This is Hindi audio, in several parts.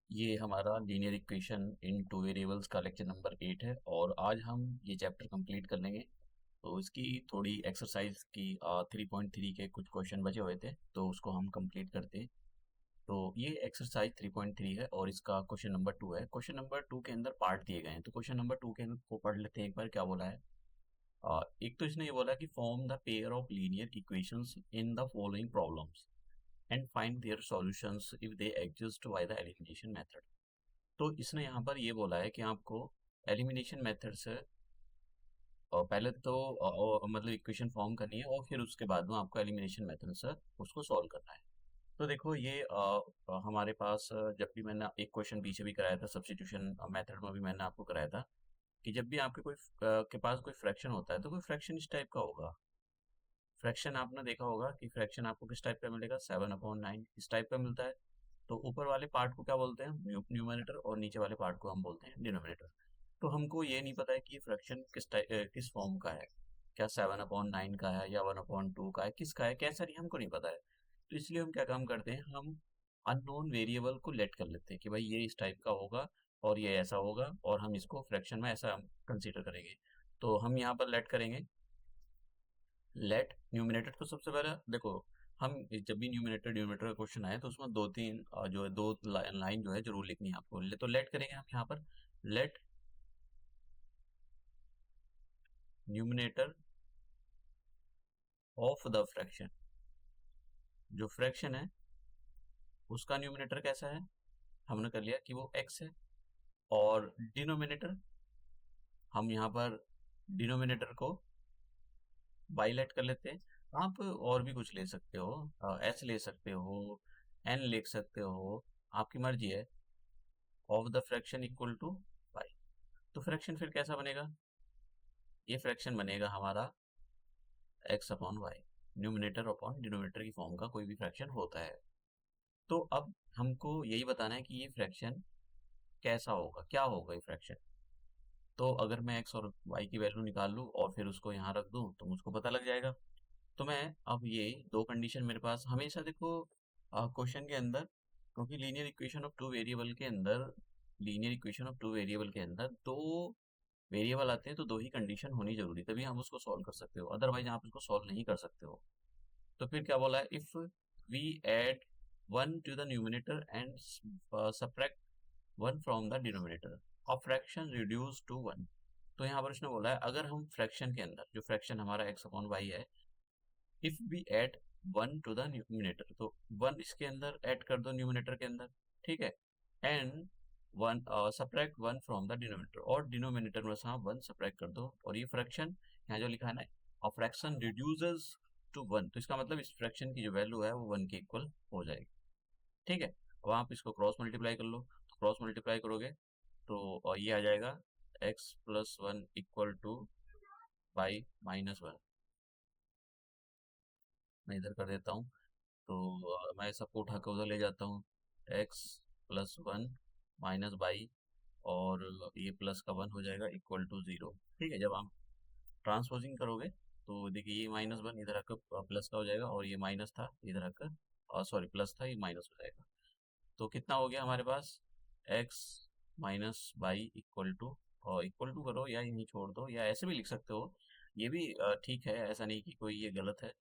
ये हमारा linear equation in two variables का लेक्चर नंबर 8 है और आज हम ये चैप्टर कंप्लीट कर लेंगे। तो इसकी थोड़ी एक्सरसाइज की 3.3 के कुछ क्वेश्चन बचे हुए थे तो उसको हम कंप्लीट करते हैं। तो ये एक्सरसाइज 3.3 है और इसका क्वेश्चन नंबर 2 है। क्वेश्चन नंबर 2 के अंदर पार्ट दिए गए हैं, तो क्वेश्चन नंबर 2 के अंदर को पढ़ लेते हैं एक बार क्या बोला है। एक तो इसने ये बोला कि form the pair of linear equations in the following problems and find their solutions if they exist by the elimination method. तो इसने यहाँ पर ये बोला है कि आपको एलिमिनेशन मेथड से पहले तो मतलब इक्वेशन फॉर्म करनी है और फिर उसके बाद में आपको एलिमिनेशन मेथड से उसको सॉल्व करना है। तो देखो ये हमारे पास जब भी मैंने एक क्वेश्चन पीछे भी कराया था सब्स्टिट्यूशन मेथड में भी मैंने आपको कराया था कि जब भी आपके के पास कोई फ्रैक्शन होता है तो कोई फ्रैक्शन इस टाइप का होगा। फ्रैक्शन आपने देखा होगा कि फ्रैक्शन आपको किस टाइप का मिलेगा, 7/9 इस टाइप का मिलता है। तो ऊपर वाले पार्ट को क्या बोलते हैं, न्यूमरेटर, और नीचे वाले पार्ट को हम बोलते हैं डिनोमिनेटर। तो हमको ये नहीं पता है कि ये फ्रैक्शन किस फॉर्म का है, क्या 7/9 का है या 1/2 का है, किसका है कैसा, नहीं हमको नहीं पता है। तो इसलिए हम क्या काम करते हैं, हम अननोन वेरिएबल को लेट कर लेते हैं कि भाई ये इस टाइप का होगा और ये ऐसा होगा और हम इसको फ्रैक्शन में ऐसा कंसीडर करेंगे। तो हम यहाँ पर लेट करेंगे, लेट न्यूमिनेटर। तो सबसे पहले देखो, हम जब भी न्यूमिनेटर डिनोमिनेटर का क्वेश्चन आए तो उसमें दो तीन जो है दो लाइन जो है जरूर लिखनी है आपको। तो लेट करेंगे हम यहाँ पर, let numerator of the fraction. जो फ्रैक्शन है उसका न्यूमिनेटर कैसा है, हमने कर लिया कि वो x है। और डिनोमिनेटर, हम यहाँ पर डिनोमिनेटर को बाई लेट कर लेते हैं। आप और भी कुछ ले सकते हो, s ले सकते हो, n लिख सकते हो, आपकी मर्जी है। Of the fraction equal to pi. तो फ्रैक्शन फिर कैसा बनेगा, ये फ्रैक्शन बनेगा हमारा x upon y. Numerator upon denominator की फॉर्म का कोई भी फ्रैक्शन होता है। तो अब हमको यही बताना है कि ये फ्रैक्शन कैसा होगा, क्या होगा ये फ्रैक्शन। तो अगर मैं एक्स और वाई की वैल्यू निकाल लूँ और फिर उसको यहाँ रख दूँ तो मुझको पता लग जाएगा। तो मैं अब ये दो कंडीशन मेरे पास हमेशा देखो क्वेश्चन के अंदर, क्योंकि linear equation of two variable के अंदर, linear equation of two variable के अंदर दो वेरिएबल आते हैं तो दो ही कंडीशन होनी जरूरी, तभी हम उसको सॉल्व कर सकते हो, अदरवाइज आप उसको सॉल्व नहीं कर सकते हो। तो फिर क्या बोला है, if we add one to the numerator and subtract one from the denominator, a fraction reduce to one. तो यहाँ पर उसने बोला है अगर हम फ्रैक्शन के अंदर, जो फ्रैक्शन हमारा एक्स अपॉन वाई है, if we add one to the numerator, तो वन इसके अंदर ऐड कर दो न्यूमिनेटर के अंदर, ठीक है। And one subtract one from the denominator, और डिनोमिनेटर में से आप वन सब्ट्रैक्ट कर दो, और ये फ्रैक्शन यहाँ जो लिखा है ना, और फ्रैक्शन रिड्यूसेस टू वन, तो इसका मतलब इस फ्रैक्शन की जो वैल्यू है वो वन के इक्वल हो जाएगी, ठीक है। अब आप इसको क्रॉस मल्टीप्लाई कर लो, तो क्रॉस मल्टीप्लाई करोगे तो ये आ जाएगा x plus one equal two by minus one. मैं इधर कर देता हूँ, तो मैं सबको उठा कर उधर ले जाता हूँ, x plus one minus by, और ये प्लस का वन हो जाएगा इक्वल टू जीरो, ठीक है। जब आप ट्रांसपोजिंग करोगे तो देखिए ये माइनस वन इधर आकर प्लस का हो जाएगा, और ये माइनस था इधर आकर, सॉरी प्लस था, ये माइनस हो जाएगा। तो कितना हो गया हमारे पास, x minus y equal to, और इक्वल टू करो या यहीं छोड़ दो या ऐसे भी लिख सकते हो, ये भी ठीक है, ऐसा नहीं कि कोई ये गलत है।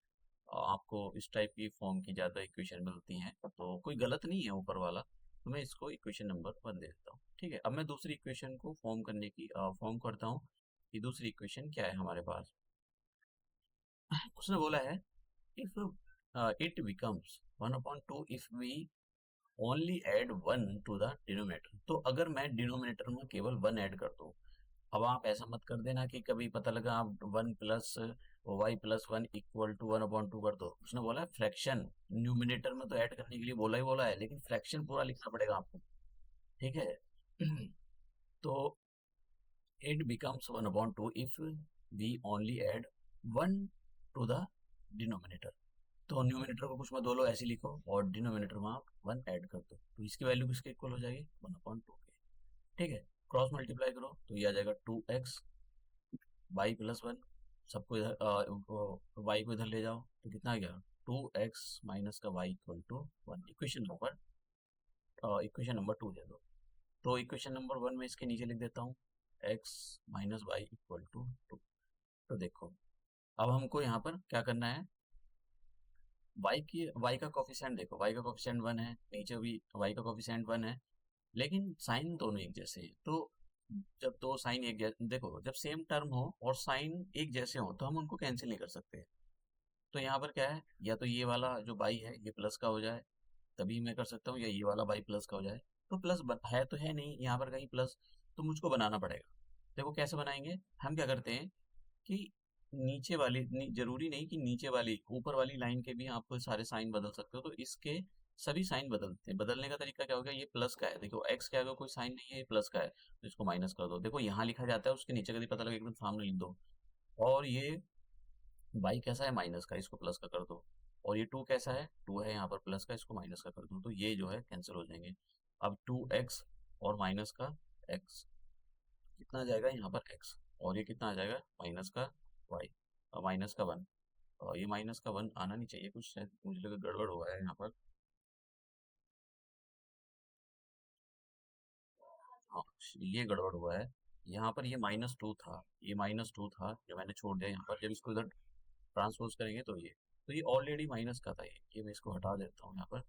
आपको इस टाइप की फॉर्म की ज़्यादा इक्वेशन मिलती हैं तो कोई गलत नहीं है ऊपर वाला। तो मैं इसको इक्वेशन नंबर वन दे देता हूँ, ठीक है। अब मैं दूसरी इक्वेशन को फॉर्म करने की फॉर्म करता हूँ कि दूसरी इक्वेशन क्या है हमारे पास। उसने बोला है if it becomes 1/2 if we only add one to the denominator. तो अगर मैं डिनोमिनेटर में केवल वन ऐड कर दूं, अब आप ऐसा मत कर देना कि कभी पता लगा आप one plus y plus one equal to 1/2 कर दो। उसने बोला है फ्रैक्शन, न्यूमिनेटर में तो ऐड करने के लिए बोला ही बोला है, लेकिन फ्रैक्शन पूरा लिखना पड़ेगा आपको, ठीक है। तो it becomes 1/2 if we only add one to the denominator. तो न्यूमिनेटर को कुछ मत बोलो, ऐसे लिखो, और डिनोमिनेटर में आप वन ऐड कर दो, तो इसकी वैल्यू किसके इक्वल हो जाएगी, 1/2 के, ठीक है। क्रॉस मल्टीप्लाई करो तो ये आ जाएगा 2x वाई प्लस वन, सबको इधर वाई को इधर ले जाओ तो कितना आ गया, 2x माइनस का y equal to one, equation number equation number 2 दे दो। तो इक्वेशन नंबर 1 में इसके नीचे लिख देता हूँ x minus y equal to 2। तो देखो अब हमको यहाँ पर क्या करना है, y का कोफिशिएंट देखो, y का कोफिशिएंट 1 है, नीचे भी y का कोफिशिएंट 1 है, लेकिन साइन दोनों एक जैसे हैं। तो जब दो साइन एक जैसे, देखो जब सेम टर्म हो और साइन एक जैसे हो तो हम उनको कैंसिल नहीं कर सकते। तो यहाँ पर क्या है, या तो ये वाला जो बाई है ये प्लस का हो जाए तभी मैं कर सकता हूँ, या ये वाला बाई प्लस का हो जाए। तो प्लस है तो है नहीं यहाँ पर कहीं प्लस, तो मुझको बनाना पड़ेगा। देखो कैसे बनाएंगे, हम क्या करते हैं कि नीचे वाली जरूरी नहीं कि नीचे वाली, ऊपर वाली लाइन के भी आपको सारे साइन बदल सकते हो। तो इसके सभी साइन बदलते हैं। बदलने का तरीका क्या होगा, ये प्लस का है, देखो एक्स के आगे कोई साइन नहीं है, ये प्लस का है तो इसको माइनस कर दो। देखो यहाँ लिखा जाता है, उसके नीचे का भी पता लगे एकदम सामने लिख दो। और ये बाई कैसा है, माइनस का, इसको प्लस का कर दो। और ये टू कैसा है, टू है यहाँ पर प्लस का, इसको माइनस का कर दो। तो ये जो है कैंसिल हो जाएंगे। अब 2x और माइनस का x कितना आ जाएगा यहाँ पर x, और ये कितना आ जाएगा माइनस का y, माइनस का 1। और ये माइनस का 1 आना नहीं चाहिए, कुछ शायद मुझे लगा गड़बड़ हुआ है यहाँ पर। हाँ, ये गड़बड़ हुआ है। यहाँ पर ये -2 था, ये -2 था जो मैंने छोड़ दिया यहाँ पर। जब इसको इधर ट्रांसपोज करेंगे तो ये ऑलरेडी माइनस का था, ये मैं इसको हटा देता हूँ यहाँ पर।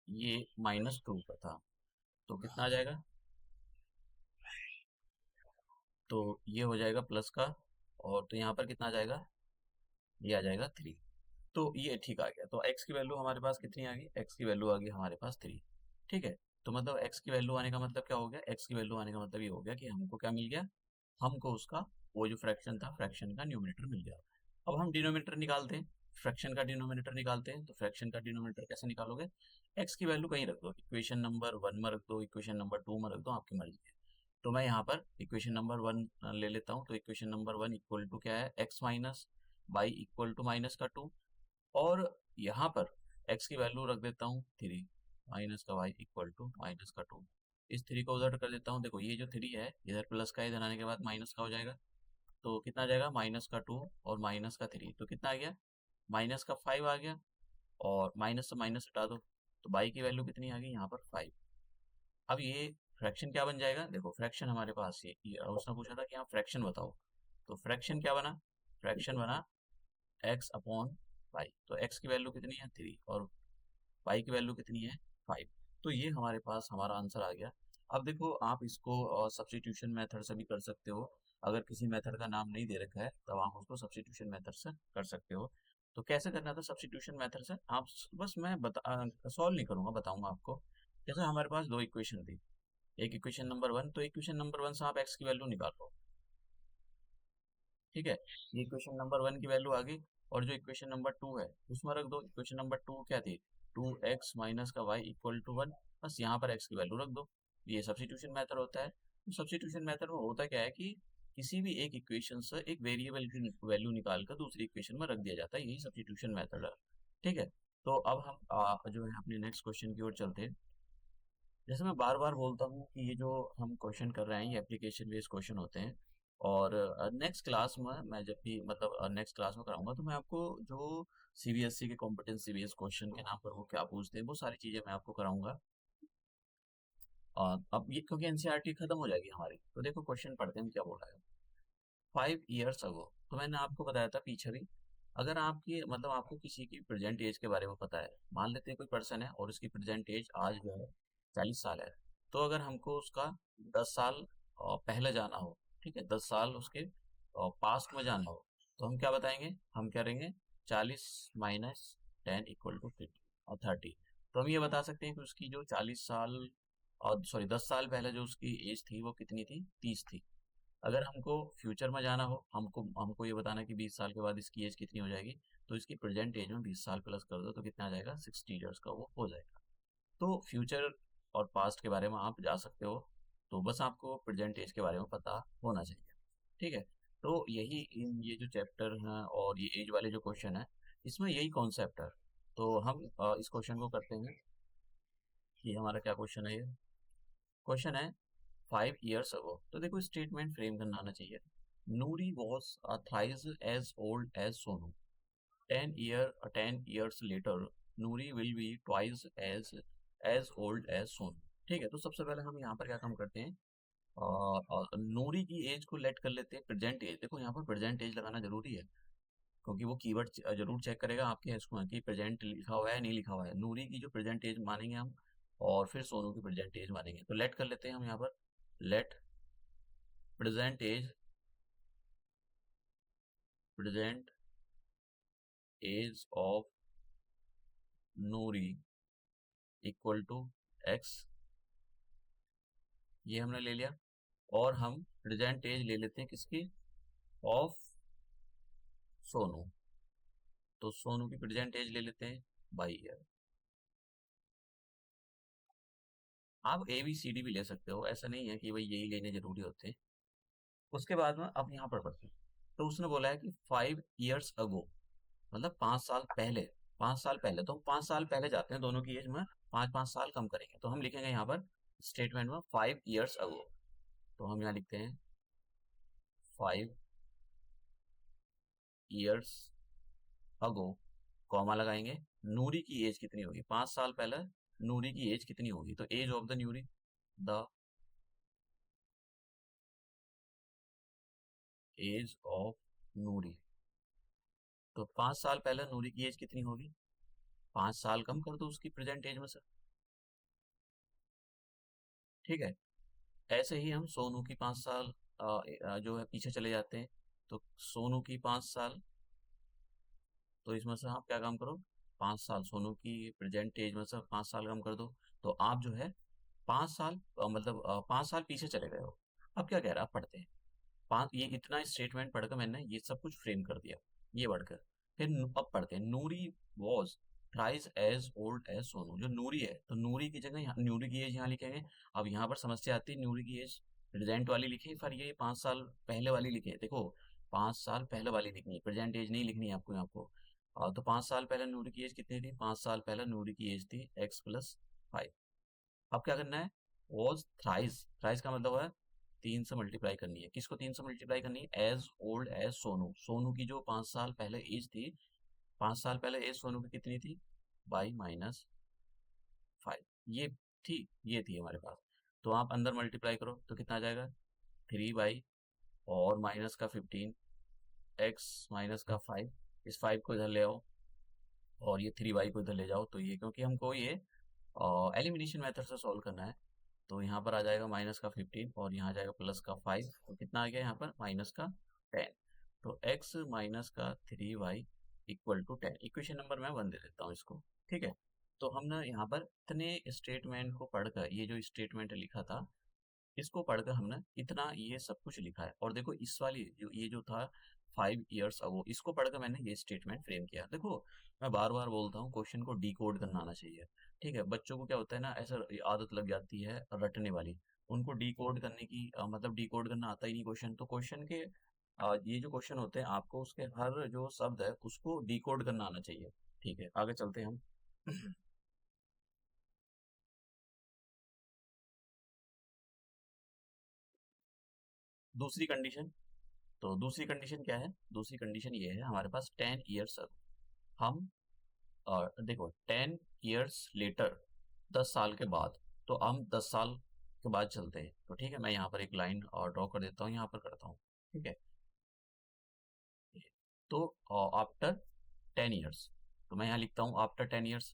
ये -2 का था, तो कितना आ जाएगा, तो ये हो जाएगा प्लस का, और तो यहाँ पर कितना आ जाएगा, ये आ जाएगा 3। तो ये ठीक आ गया। तो x की वैल्यू हमारे पास कितनी आ गई, x की वैल्यू आ गई हमारे पास 3। ठीक है, तो मतलब x की वैल्यू आने का मतलब क्या हो गया, x की वैल्यू आने का मतलब ये हो गया कि हमको क्या मिल गया, हमको उसका वो जो फ्रैक्शन था, फ्रैक्शन का न्यूमरेटर मिल गया। अब हम डिनोमिनेटर निकालते हैं, फ्रैक्शन का डिनोमिनेटर निकालते हैं। तो फ्रैक्शन का डिनोमिनेटर कैसे निकालोगे, x की वैल्यू कहीं रख दो, इक्वेशन नंबर 1 में रख दो, इक्वेशन नंबर 2 में रख दो, आपकी मर्जी है। तो मैं यहाँ पर इक्वेशन नंबर 1 ले लेता हूँ। तो इक्वेशन नंबर 1 इक्वल टू क्या है, x minus y equal to minus का 2, और यहाँ पर x की वैल्यू रख देता हूँ 3, माइनस का y इक्वल टू माइनस का 2। इस 3 को उधर कर देता हूँ। देखो ये जो 3 है इधर प्लस का, इधर आने के बाद माइनस का हो जाएगा। तो कितना आ जाएगा, माइनस का 2 और माइनस का 3, तो कितना आ गया, माइनस का 5 आ गया। और माइनस से माइनस हटा दो, तो बाई की वैल्यू कितनी आ गई यहाँ पर 5। अब ये फ्रैक्शन क्या बन जाएगा, देखो फ्रैक्शन हमारे पास ये उसने पूछा था कि आप फ्रैक्शन बताओ, तो फ्रैक्शन क्या बना, फ्रैक्शन बना x अपॉन वाई। तो x की वैल्यू कितनी है 3 और y की वैल्यू कितनी है 5। तो ये हमारे पास हमारा आंसर आ गया। अब देखो आप इसको सब्स्टिट्यूशन मेथड से भी कर सकते हो। अगर किसी मेथड का नाम नहीं दे रखा है तब आप उसको सब्स्टिट्यूशन मेथड से कर सकते हो। तो कैसे करना था सब्स्टिट्यूशन मेथड से, आप बस मैं बता सॉल्व नहीं करूंगा, बताऊंगा आपको। जैसे हमारे पास दो इक्वेशन थी, एक इक्वेशन नंबर 1, तो इक्वेशन नंबर 1 से आप x की वैल्यू निकालो। ठीक है, ये इक्वेशन नंबर 1 की वैल्यू आ गई। और जो इक्वेशन नंबर 2 है उसमें रख दो, इक्वेशन नंबर 2 क्या थी, 2x माइनस का y इक्वल टू 1। बस यहाँ पर x की वैल्यू रख दो। ये सब्स्टिट्यूशन मेथड होता है। तो सब्स्टिट्यूशन मेथड में होता क्या है कि किसी भी एक इक्वेशन से एक वेरिएबल की वैल्यू निकाल कर दूसरी इक्वेशन में रख दिया जाता है, यही सब्स्टिट्यूशन मेथड है। ठीक है, तो अब हम जो है अपने नेक्स्ट क्वेश्चन की ओर चलते हैं। जैसे मैं बार बार बोलता हूँ कि ये जो हम क्वेश्चन कर रहे हैं ये एप्लीकेशन बेस्ड क्वेश्चन होते हैं। और नेक्स्ट क्लास में मैं जब भी मतलब नेक्स्ट क्लास में कराऊंगा तो मैं आपको जो सीबीएसई के कॉम्पिटेंसी बेस्ड क्वेश्चन के नाम पर वो क्या पूछते हैं वो सारी चीज़ें मैं आपको कराऊंगा। अब ये क्योंकि एनसीईआरटी खत्म हो जाएगी हमारी, तो देखो क्वेश्चन पढ़ते हैं क्या बोला है। 5 years अगो, तो मैंने आपको बताया था पीछे भी, अगर आपकी मतलब आपको किसी की प्रेजेंट एज के बारे में पता है, मान लेते हैं कोई पर्सन है और उसकी प्रेजेंट एज आज जो है 40 साल है। तो अगर हमको उसका 10 साल पहले जाना हो, ठीक है, 10 साल उसके पास्ट में जाना हो, तो हम क्या बताएंगे, हम करेंगे 40 - 10 इक्वल टू 30। तो हम ये बता सकते हैं कि उसकी जो 40 साल और सॉरी 10 साल पहले जो उसकी एज थी वो कितनी थी, 30 थी। अगर हमको फ्यूचर में जाना हो, हमको हमको ये बताना कि 20 साल के बाद इसकी एज कितनी हो जाएगी, तो इसकी प्रेजेंट एज में 20 साल प्लस कर दो तो कितना आ जाएगा, 60 years का वो हो जाएगा। तो फ्यूचर और पास्ट के बारे में आप जा सकते हो, तो बस आपको प्रेजेंट एज के बारे में पता होना चाहिए। ठीक है, तो यही ये जो चैप्टर है और ये एज वाले जो क्वेश्चन है इसमें यही कॉन्सेप्ट है। तो हम इस क्वेश्चन को करते हैं कि हमारा क्या क्वेश्चन है, ये क्वेश्चन है 5 years अगो। तो देखो स्टेटमेंट फ्रेम करना आना चाहिए। Noori was thrice as old as Sonu. 10 years later Noori will be twice as old as Sonu. ठीक है, तो सबसे पहले हम यहाँ पर क्या काम करते हैं, नूरी की एज को लेट कर लेते हैं प्रेजेंट एज। देखो यहाँ पर प्रेजेंट एज लगाना जरूरी है, क्योंकि वो कीवर्ड जरूर चेक करेगा आपके एज को कि प्रेजेंट लिखा हुआ है नहीं लिखा हुआ है। नूरी की जो प्रेजेंट एज मानेंगे हम, और फिर सोनू की प्रेजेंट एज मानेंगे। तो लेट कर लेते हैं हम यहाँ पर, let present age of Noori equal to x, ये हमने ले लिया। और हम प्रेजेंट एज ले लेते हैं किसकी, ऑफ सोनू। तो सोनू की प्रेजेंट एज ले लेते हैं बाई ईयर। आप ए बी सी डी भी ले सकते हो, ऐसा नहीं है कि भाई यही लेने जरूरी होते हैं। उसके बाद में अब यहाँ पर पढ़ते हैं। तो उसने बोला है कि 5 years ago, मतलब 5 साल पहले। 5 साल पहले, तो हम 5 साल पहले जाते हैं, दोनों की एज में 5-5 साल कम करेंगे। तो हम लिखेंगे यहाँ पर स्टेटमेंट में 5 years ago। तो हम यहाँ लिखते हैं 5 years ago, कॉमा लगाएंगे। नूरी की एज कितनी होगी 5 साल पहले, नूरी की एज कितनी होगी, तो age of the Noori, the age of Noori. तो 5 साल पहले नूरी की एज कितनी होगी, 5 साल कम कर दो उसकी प्रेजेंट एज में से। ठीक है, ऐसे ही हम सोनू की 5 साल जो है पीछे चले जाते हैं। तो सोनू की 5 साल, तो इसमें से आप क्या काम करो, 5 साल सोनू की प्रेजेंट एज में से 5 साल कम कर दो। तो आप जो है 5 साल मतलब 5 साल पीछे चले गए हो। अब क्या कह रहा है, आप पढ़ते हैं। पांच, ये इतना स्टेटमेंट पढ़कर मैंने ये सब कुछ फ्रेम कर दिया, ये पढ़कर। फिर अब पढ़ते हैं, Noori was thrice as old as Sonu. जो नूरी है, तो नूरी की जगह नूरी की एज यहाँ लिखेंगे। अब यहाँ पर समस्या आती है, नूरी की एज प्रेजेंट वाली लिखे, फिर ये 5 साल पहले वाली लिखे। देखो 5 साल पहले वाली लिखनी है, प्रेजेंट एज नहीं लिखनी है आपको यहाँ को। तो 5 साल पहले नूरी की एज कितनी थी, 5 साल पहले नूरी की एज थी x+5। अब क्या करना है, वॉज थ्राइस, थ्राइस का मतलब है 3 से मल्टीप्लाई करनी है। किसको 3 से मल्टीप्लाई करनी है, as old as Sonu. Sonu की जो 5 साल पहले एज थी, 5 साल पहले एज सोनू की कितनी थी, बाई -5। ये ये थी हमारे पास। तो आप अंदर मल्टीप्लाई करो तो कितना आ जाएगा, 3 बाई, और माइनस का 15, एक्स माइनस का 5। इस 5 को इधर ले आओ, और ये 3 बाई को इधर ले जाओ। तो ये क्योंकि हमको ये एलिमिनेशन मेथड से सॉल्व करना है, तो यहाँ पर आ जाएगा माइनस का 15, और यहाँ आ जाएगा प्लस का 5। तो कितना आ गया यहाँ पर, -10। तो x माइनस का 3y equal to 10। Equation number मैं 1 दे देता हूँ इसको। ठीक है, तो हमने यहाँ पर इतने स्टेटमेंट को पढ़कर, ये जो स्टेटमेंट लिखा था, इसको पढ़कर हमने इतना ये सब कुछ लिखा है। और देखो इस वाली जो ये जो था 5 years अगो, इसको पढ़कर मैंने ये स्टेटमेंट फ्रेम किया। देखो मैं बार बार बोलता हूँ, क्वेश्चन को डिकोड करना आना चाहिए। ठीक है, बच्चों को क्या होता है ना, ऐसा आदत लग जाती है रटने वाली। उनको डिकोड करने की मतलब डिकोड करना आता ही नहीं क्वेश्चन। तो क्वेश्चन के ये जो क्वेश्चन होते हैं, आपको उसके हर जो शब्द है उसको डिकोड करना आना चाहिए। ठीक है, आगे चलते हैं हम। दूसरी कंडीशन, तो दूसरी कंडीशन क्या है, दूसरी कंडीशन ये है, हमारे पास 10 years हम देखो 10 years लेटर, 10 साल के बाद। तो हम 10 साल के बाद चलते हैं। तो ठीक है, मैं यहाँ पर एक लाइन और ड्रॉ कर देता हूँ, यहाँ पर करता हूँ। ठीक है, तो आफ्टर 10 years, तो मैं यहाँ लिखता हूँ आफ्टर 10 years,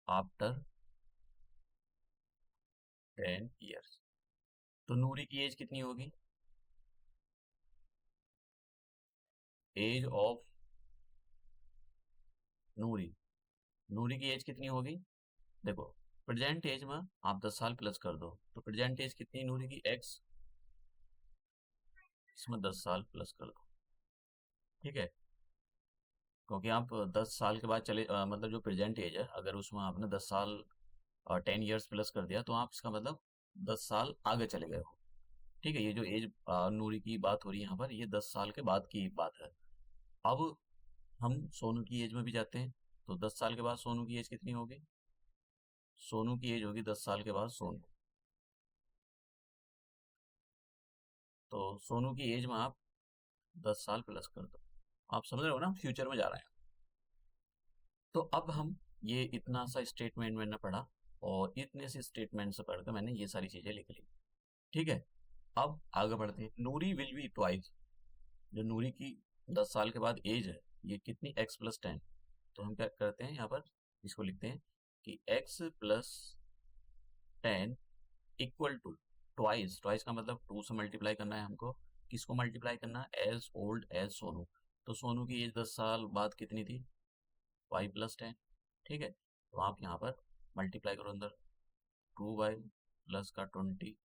आफ्टर 10 years। तो नूरी की एज कितनी होगी, एज ऑफ नूरी, नूरी की एज कितनी होगी। देखो प्रेजेंट एज में आप 10 साल प्लस कर दो, तो प्रेजेंट एज कितनी नूरी की, एक्स, इसमें 10 साल प्लस कर दो। ठीक है, क्योंकि आप 10 साल के बाद चले मतलब जो प्रेजेंट एज है, अगर उसमें आपने 10 साल और 10 years प्लस कर दिया, तो आप इसका मतलब 10 साल आगे चले गए हो। ठीक है, ये जो एज नूरी की बात हो रही है यहाँ पर, ये 10 साल के बाद की बात है। अब हम सोनू की एज में भी जाते हैं। तो 10 साल के बाद सोनू की एज कितनी होगी, सोनू की एज होगी 10 साल के बाद सोनू। तो सोनू की एज में आप 10 साल प्लस कर दो। आप समझ रहे हो ना, फ्यूचर में जा रहे हैं। तो अब हम ये इतना सा स्टेटमेंट मैंने पढ़ा और इतने से स्टेटमेंट से पढ़कर मैंने ये सारी चीजें लिख ली। ठीक है, अब आगे बढ़ते हैं। नूरी विल बी ट्वाइस, जो नूरी की 10 साल के बाद एज है, ये कितनी, x+10। तो हम क्या करते हैं यहाँ पर, इसको लिखते हैं कि x+10 equal to twice. Twice का मतलब 2 से मल्टीप्लाई करना है हमको। किसको मल्टीप्लाई करना है, एज ओल्ड एज सोनू। तो सोनू की एज 10 साल बाद कितनी थी, y+10। ठीक है, तो आप यहाँ पर मल्टीप्लाई करो अंदर, 2y प्लस का 20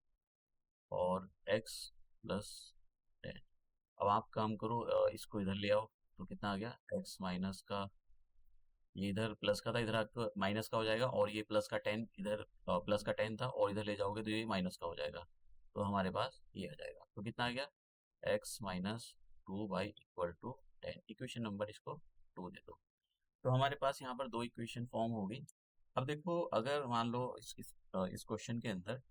और x+10। अब आप काम करो, इसको इधर ले आओ, तो कितना आ गया, x माइनस का, ये इधर प्लस का था, इधर आपको माइनस का हो जाएगा, और ये प्लस का 10 इधर, प्लस का 10 था और इधर ले जाओगे तो ये माइनस का हो जाएगा। तो हमारे पास ये आ जाएगा, तो कितना आ गया, x minus 2y equal to 10। Equation number इसको 2 दे दो। तो हमारे पास यहाँ पर 2 इक्वेशन फॉर्म हो गई। अब देखो, अगर मान लो इस क्वेश्चन के अंदर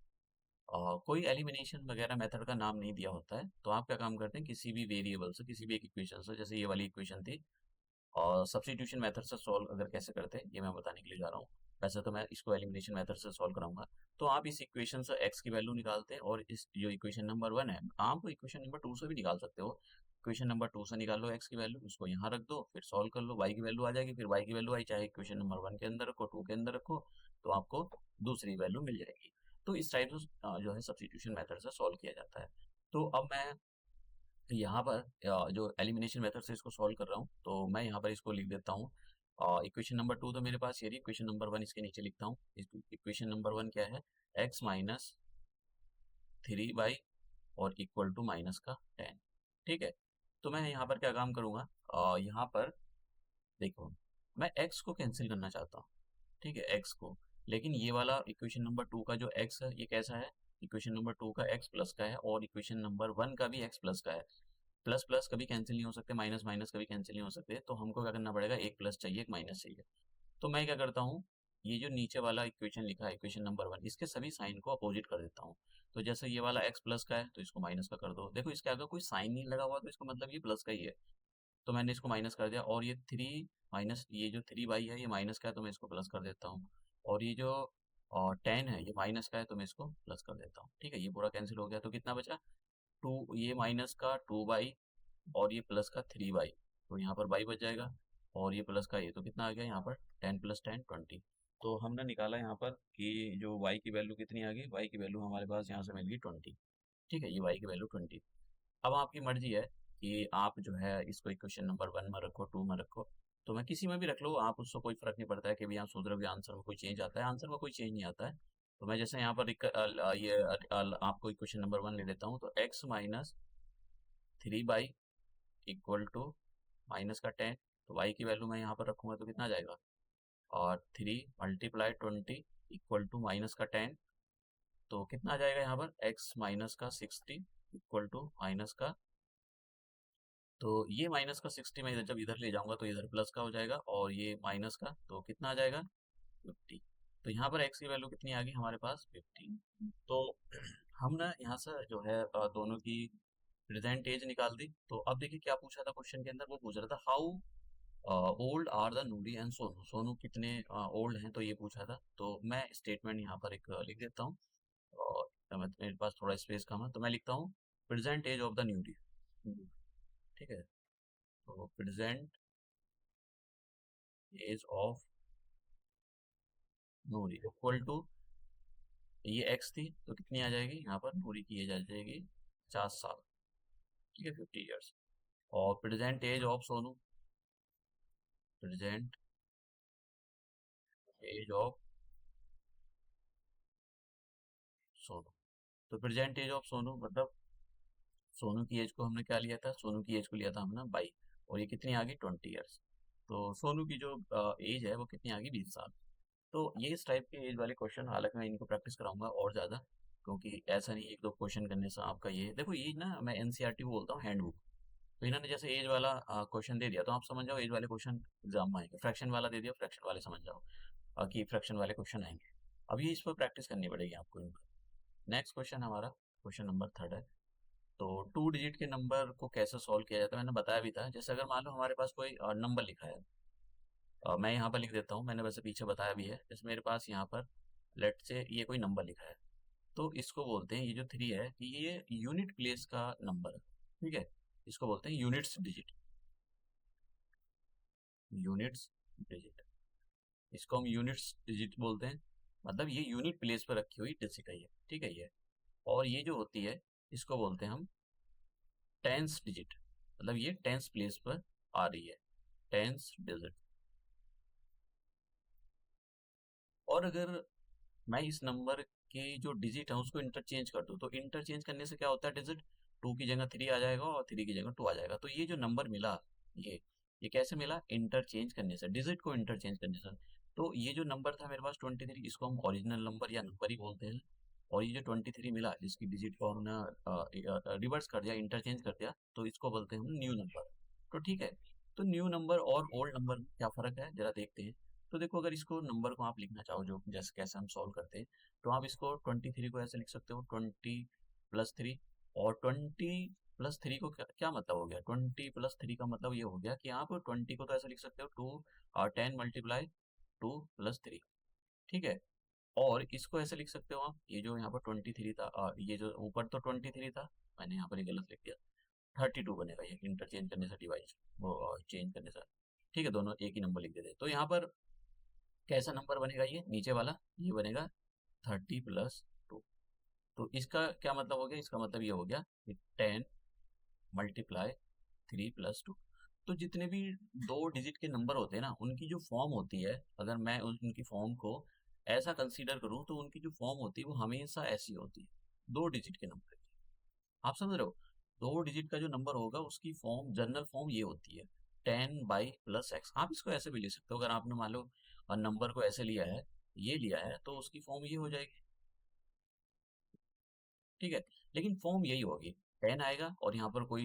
कोई एलिमिनेशन वगैरह मेथड का नाम नहीं दिया होता है, तो आप क्या काम करते हैं, किसी भी वेरिएबल से, किसी भी एक इक्वेशन से, जैसे ये वाली इक्वेशन थी, और सब्स्टिट्यूशन मेथड से सॉल्व अगर कैसे करते हैं ये मैं बताने के लिए जा रहा हूँ। वैसे तो मैं इसको एलिमिनेशन मेथड से सॉल्व कराऊंगा। तो आप इस इक्वेशन से x की वैल्यू निकालते हैं, और इस जो इक्वेशन नंबर 1 है, आप इक्वेशन नंबर 2 से भी निकाल सकते हो। इक्वेशन नंबर 2 से निकाल लो x की वैल्यू, उसको यहाँ रख दो, फिर सॉल्व कर लो, y की वैल्यू आ जाएगी। फिर y की वैल्यू आई, चाहे इक्वेशन नंबर 1 के अंदर रखो, 2 के अंदर रखो, तो आपको दूसरी वैल्यू मिल जाएगी। तो इस टाइप से जो है सब्स्टिट्यूशन मेथड से सॉल्व किया जाता है। तो अब मैं यहाँ पर जो एलिमिनेशन मेथड से इसको सॉल्व कर रहा हूँ, तो मैं यहाँ पर इसको लिख देता हूँ। इक्वेशन नंबर 2 तो मेरे पास ये रही, इक्वेशन नंबर 1 इसके नीचे लिखता हूँ। इक्वेशन नंबर 1 क्या है, x माइनस 3y और इक्वल टू माइनस का 10। ठीक है, तो मैं यहाँ पर क्या काम करूँगा, यहाँ पर देखो, मैं x को कैंसिल करना चाहता हूँ। ठीक है, x को, लेकिन ये वाला इक्वेशन नंबर 2 का जो x है ये कैसा है, इक्वेशन नंबर 2 का x प्लस का है, और इक्वेशन नंबर 1 का भी x प्लस का है। प्लस प्लस कभी कैंसिल नहीं हो सकते, माइनस माइनस कभी कैंसिल नहीं हो सकते, तो हमको क्या करना पड़ेगा, एक प्लस चाहिए, एक माइनस चाहिए। तो मैं क्या करता हूँ, ये जो नीचे वाला इक्वेशन लिखा है, इक्वेशन नंबर 1, इसके सभी साइन को अपोजिट कर देता हूँ। तो जैसे ये वाला x प्लस का है, तो इसको माइनस का कर दो। देखो इसके आगे कोई साइन नहीं लगा हुआ, तो इसका मतलब ये प्लस का ही है, तो मैंने इसको माइनस कर दिया। और ये 3 माइनस, ये जो 3y है ये माइनस का है, तो मैं इसको प्लस कर देता हूँ। और ये जो 10 है ये माइनस का है, तो मैं इसको प्लस कर देता हूँ। ठीक है, ये पूरा कैंसिल हो गया, तो कितना बचा, 2, ये माइनस का 2y और ये प्लस का 3y, तो यहाँ पर y बच जाएगा, और ये प्लस का ये, तो कितना आ गया यहाँ पर, 10 + 10 20। तो हमने निकाला यहाँ पर कि जो y की वैल्यू कितनी आ गई, y की वैल्यू हमारे पास यहाँ से मिल गई 20। ठीक है, ये y की वैल्यू 20। अब आपकी मर्जी है कि आप जो है इसको इक्वेशन नंबर 1 में रखो, 2 में रखो, तो मैं किसी में भी रख लो, आप, उससे कोई फर्क नहीं पड़ता है कि भाई आप सोच रहे हो कि आंसर में कोई चेंज आता है, आंसर में कोई चेंज नहीं आता है। तो मैं जैसे यहाँ पर आपको इक्वेशन नंबर 1 ले लेता हूँ, तो x minus 3y equal to minus का 10। तो y की वैल्यू मैं यहाँ पर रखूंगा तो कितना आ जाएगा, और 3 मल्टीप्लाई 20 इक्वल टू माइनस का 10, तो कितना आ जाएगा यहाँ पर, x माइनस का 60 इक्वल टू माइनस का, तो ये माइनस का 60 मैं इधर जब इधर ले जाऊंगा तो इधर प्लस का हो जाएगा, और ये माइनस का, तो कितना आ जाएगा, 50। तो यहाँ पर x की वैल्यू कितनी आ गई हमारे पास, 50। तो हम ना यहाँ से जो है दोनों की प्रेजेंट एज निकाल दी। तो अब देखिए क्या पूछा था क्वेश्चन के अंदर, वो पूछ रहा था how old are the Noori and Sonu, Sonu कितने ओल्ड हैं, तो ये पूछा था। तो मैं स्टेटमेंट यहाँ पर एक लिख देता हूँ, और मेरे पास थोड़ा स्पेस कम है, तो मैं लिखता हूँ present age of the Noori. ठीक है, तो present age of Noori equal to, ये एक्स थी तो कितनी आ जाएगी यहाँ पर, नूरी की एज आ जाएगी 50 साल। ठीक है, 50 ईयर्स। और present age of Sonu, present age of Sonu, तो प्रेजेंट एज ऑफ सोनू मतलब सोनू की एज को हमने क्या लिया था, सोनू की एज को लिया था हमने 22, और ये कितनी आ गई, 20 ईयर्स। तो सोनू की जो एज है वो कितनी आ गई, 20 साल। तो ये इस टाइप के एज वाले क्वेश्चन, हालांकि मैं इनको प्रैक्टिस कराऊंगा और ज़्यादा, क्योंकि ऐसा नहीं एक दो क्वेश्चन करने से आपका ये, देखो ये ना मैं एनसीईआरटी बोलता हूँ, हैंडबुक। तो इन्होंने जैसे एज वाला क्वेश्चन दे दिया, तो आप समझ जाओ एज वाले क्वेश्चन एग्जाम में आएंगे। फ्रैक्शन वाला दे दिया, फ्रैक्शन वाले समझ जाओ कि फ्रैक्शन वाले क्वेश्चन आएंगे। अब ये इस पर प्रैक्टिस करनी पड़ेगी आपको। नेक्स्ट क्वेश्चन हमारा, क्वेश्चन नंबर 3 है, तो 2 डिजिट के नंबर को कैसे सॉल्व किया जाता है मैंने बताया भी था। जैसे अगर मान लो हमारे पास कोई नंबर लिखा है, मैं यहाँ पर लिख देता हूँ, मैंने वैसे पीछे बताया भी है। जैसे मेरे पास यहाँ पर लेट से ये कोई नंबर लिखा है, तो इसको बोलते हैं, ये जो 3 है ये यूनिट प्लेस का नंबर है, ठीक है। इसको बोलते हैं यूनिट्स डिजिट, यूनिट्स डिजिट, इसको हम यूनिट्स डिजिट बोलते हैं। मतलब ये यूनिट प्लेस पर रखी हुई डिजिट है ये, ठीक है ये। और ये जो होती है इसको बोलते हैं हम टेंस डिजिट, मतलब ये टेंस प्लेस पर आ रही है, टेंस डिजिट। और अगर मैं इस नंबर के जो डिजिट है उसको इंटरचेंज कर दूं, तो इंटरचेंज करने से क्या होता है, डिजिट 2 की जगह 3 आ जाएगा और 3 की जगह 2 आ जाएगा। तो ये जो नंबर मिला, ये कैसे मिला, इंटरचेंज करने से, डिजिट को इंटरचेंज करने से। तो ये जो नंबर था मेरे पास 23, इसको हम ओरिजिनल नंबर या नंबर ही बोलते हैं। और ये जो 23 मिला जिसकी डिजिट को हमने रिवर्स कर दिया, इंटरचेंज कर दिया, तो इसको बोलते हैं हम न्यू नंबर। तो ठीक है, तो न्यू नंबर और ओल्ड नंबर में क्या फर्क है जरा देखते हैं। तो देखो, अगर इसको नंबर को आप लिखना चाहो, जो जैसे कैसे हम सॉल्व करते हैं, तो आप इसको 23 को ऐसे लिख सकते हो 20+3। और 20+3 को क्या मतलब हो गया, 20+3 का मतलब ये हो गया कि आप 20 को तो ऐसे लिख सकते हो 2 और 10 × 2+3, ठीक है। और इसको ऐसे लिख सकते हो आप, ये जो यहाँ पर 23 था, ये जो ऊपर तो 23 था, मैंने यहाँ पर ये गलत लिख दिया, 32 बनेगा ये इंटरचेंज करने से, डिवाइड वो चेंज करने से, ठीक है। दोनों एक ही नंबर लिख देते, तो यहाँ पर कैसा नंबर बनेगा, ये नीचे वाला ये बनेगा 30+2। तो इसका क्या मतलब हो गया, इसका मतलब ये हो गया कि 10 × 3+2। तो जितने भी 2 डिजिट के नंबर होते हैं ना, उनकी जो फॉर्म होती है, अगर मैं उनकी फॉर्म को ऐसा कंसीडर करूं, तो उनकी जो फॉर्म होती है वो हमेशा ऐसी होती है, 2 डिजिट के नंबर की। आप समझ रहे हो, 2 डिजिट का जो नंबर होगा उसकी फॉर्म, जनरल फॉर्म ये होती है 10/+x। आप इसको ऐसे भी ले सकते हो, अगर आपने मान लो नंबर को ऐसे लिया है, ये लिया है, तो उसकी फॉर्म ये हो जाएगी, ठीक है। लेकिन फॉर्म यही होगी, 10 आएगा और यहाँ पर कोई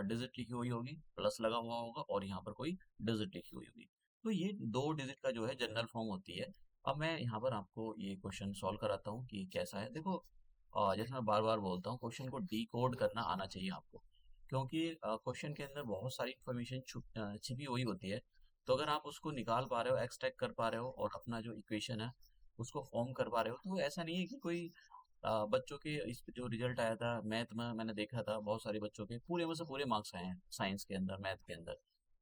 डिजिट लिखी हुई होगी, प्लस लगा हुआ होगा और यहाँ पर कोई डिजिट लिखी हुई होगी। तो ये 2 डिजिट का जो है जनरल फॉर्म होती है। अब मैं यहाँ पर आपको ये क्वेश्चन सॉल्व कराता हूँ कि कैसा है। देखो, जैसे मैं बार बार बोलता हूँ, क्वेश्चन को डिकोड करना आना चाहिए आपको, क्योंकि क्वेश्चन के अंदर बहुत सारी इन्फॉर्मेशन छिपी हुई होती है। तो अगर आप उसको निकाल पा रहे हो, एक्सट्रैक्ट कर पा रहे हो और अपना जो इक्वेशन है उसको फॉर्म कर पा रहे हो, तो ऐसा नहीं है कि कोई बच्चों के इस पे जो रिजल्ट आया था मैथ में, मैंने देखा था बहुत सारे बच्चों के पूरे में से पूरे मार्क्स आए हैं साइंस के अंदर, मैथ के अंदर।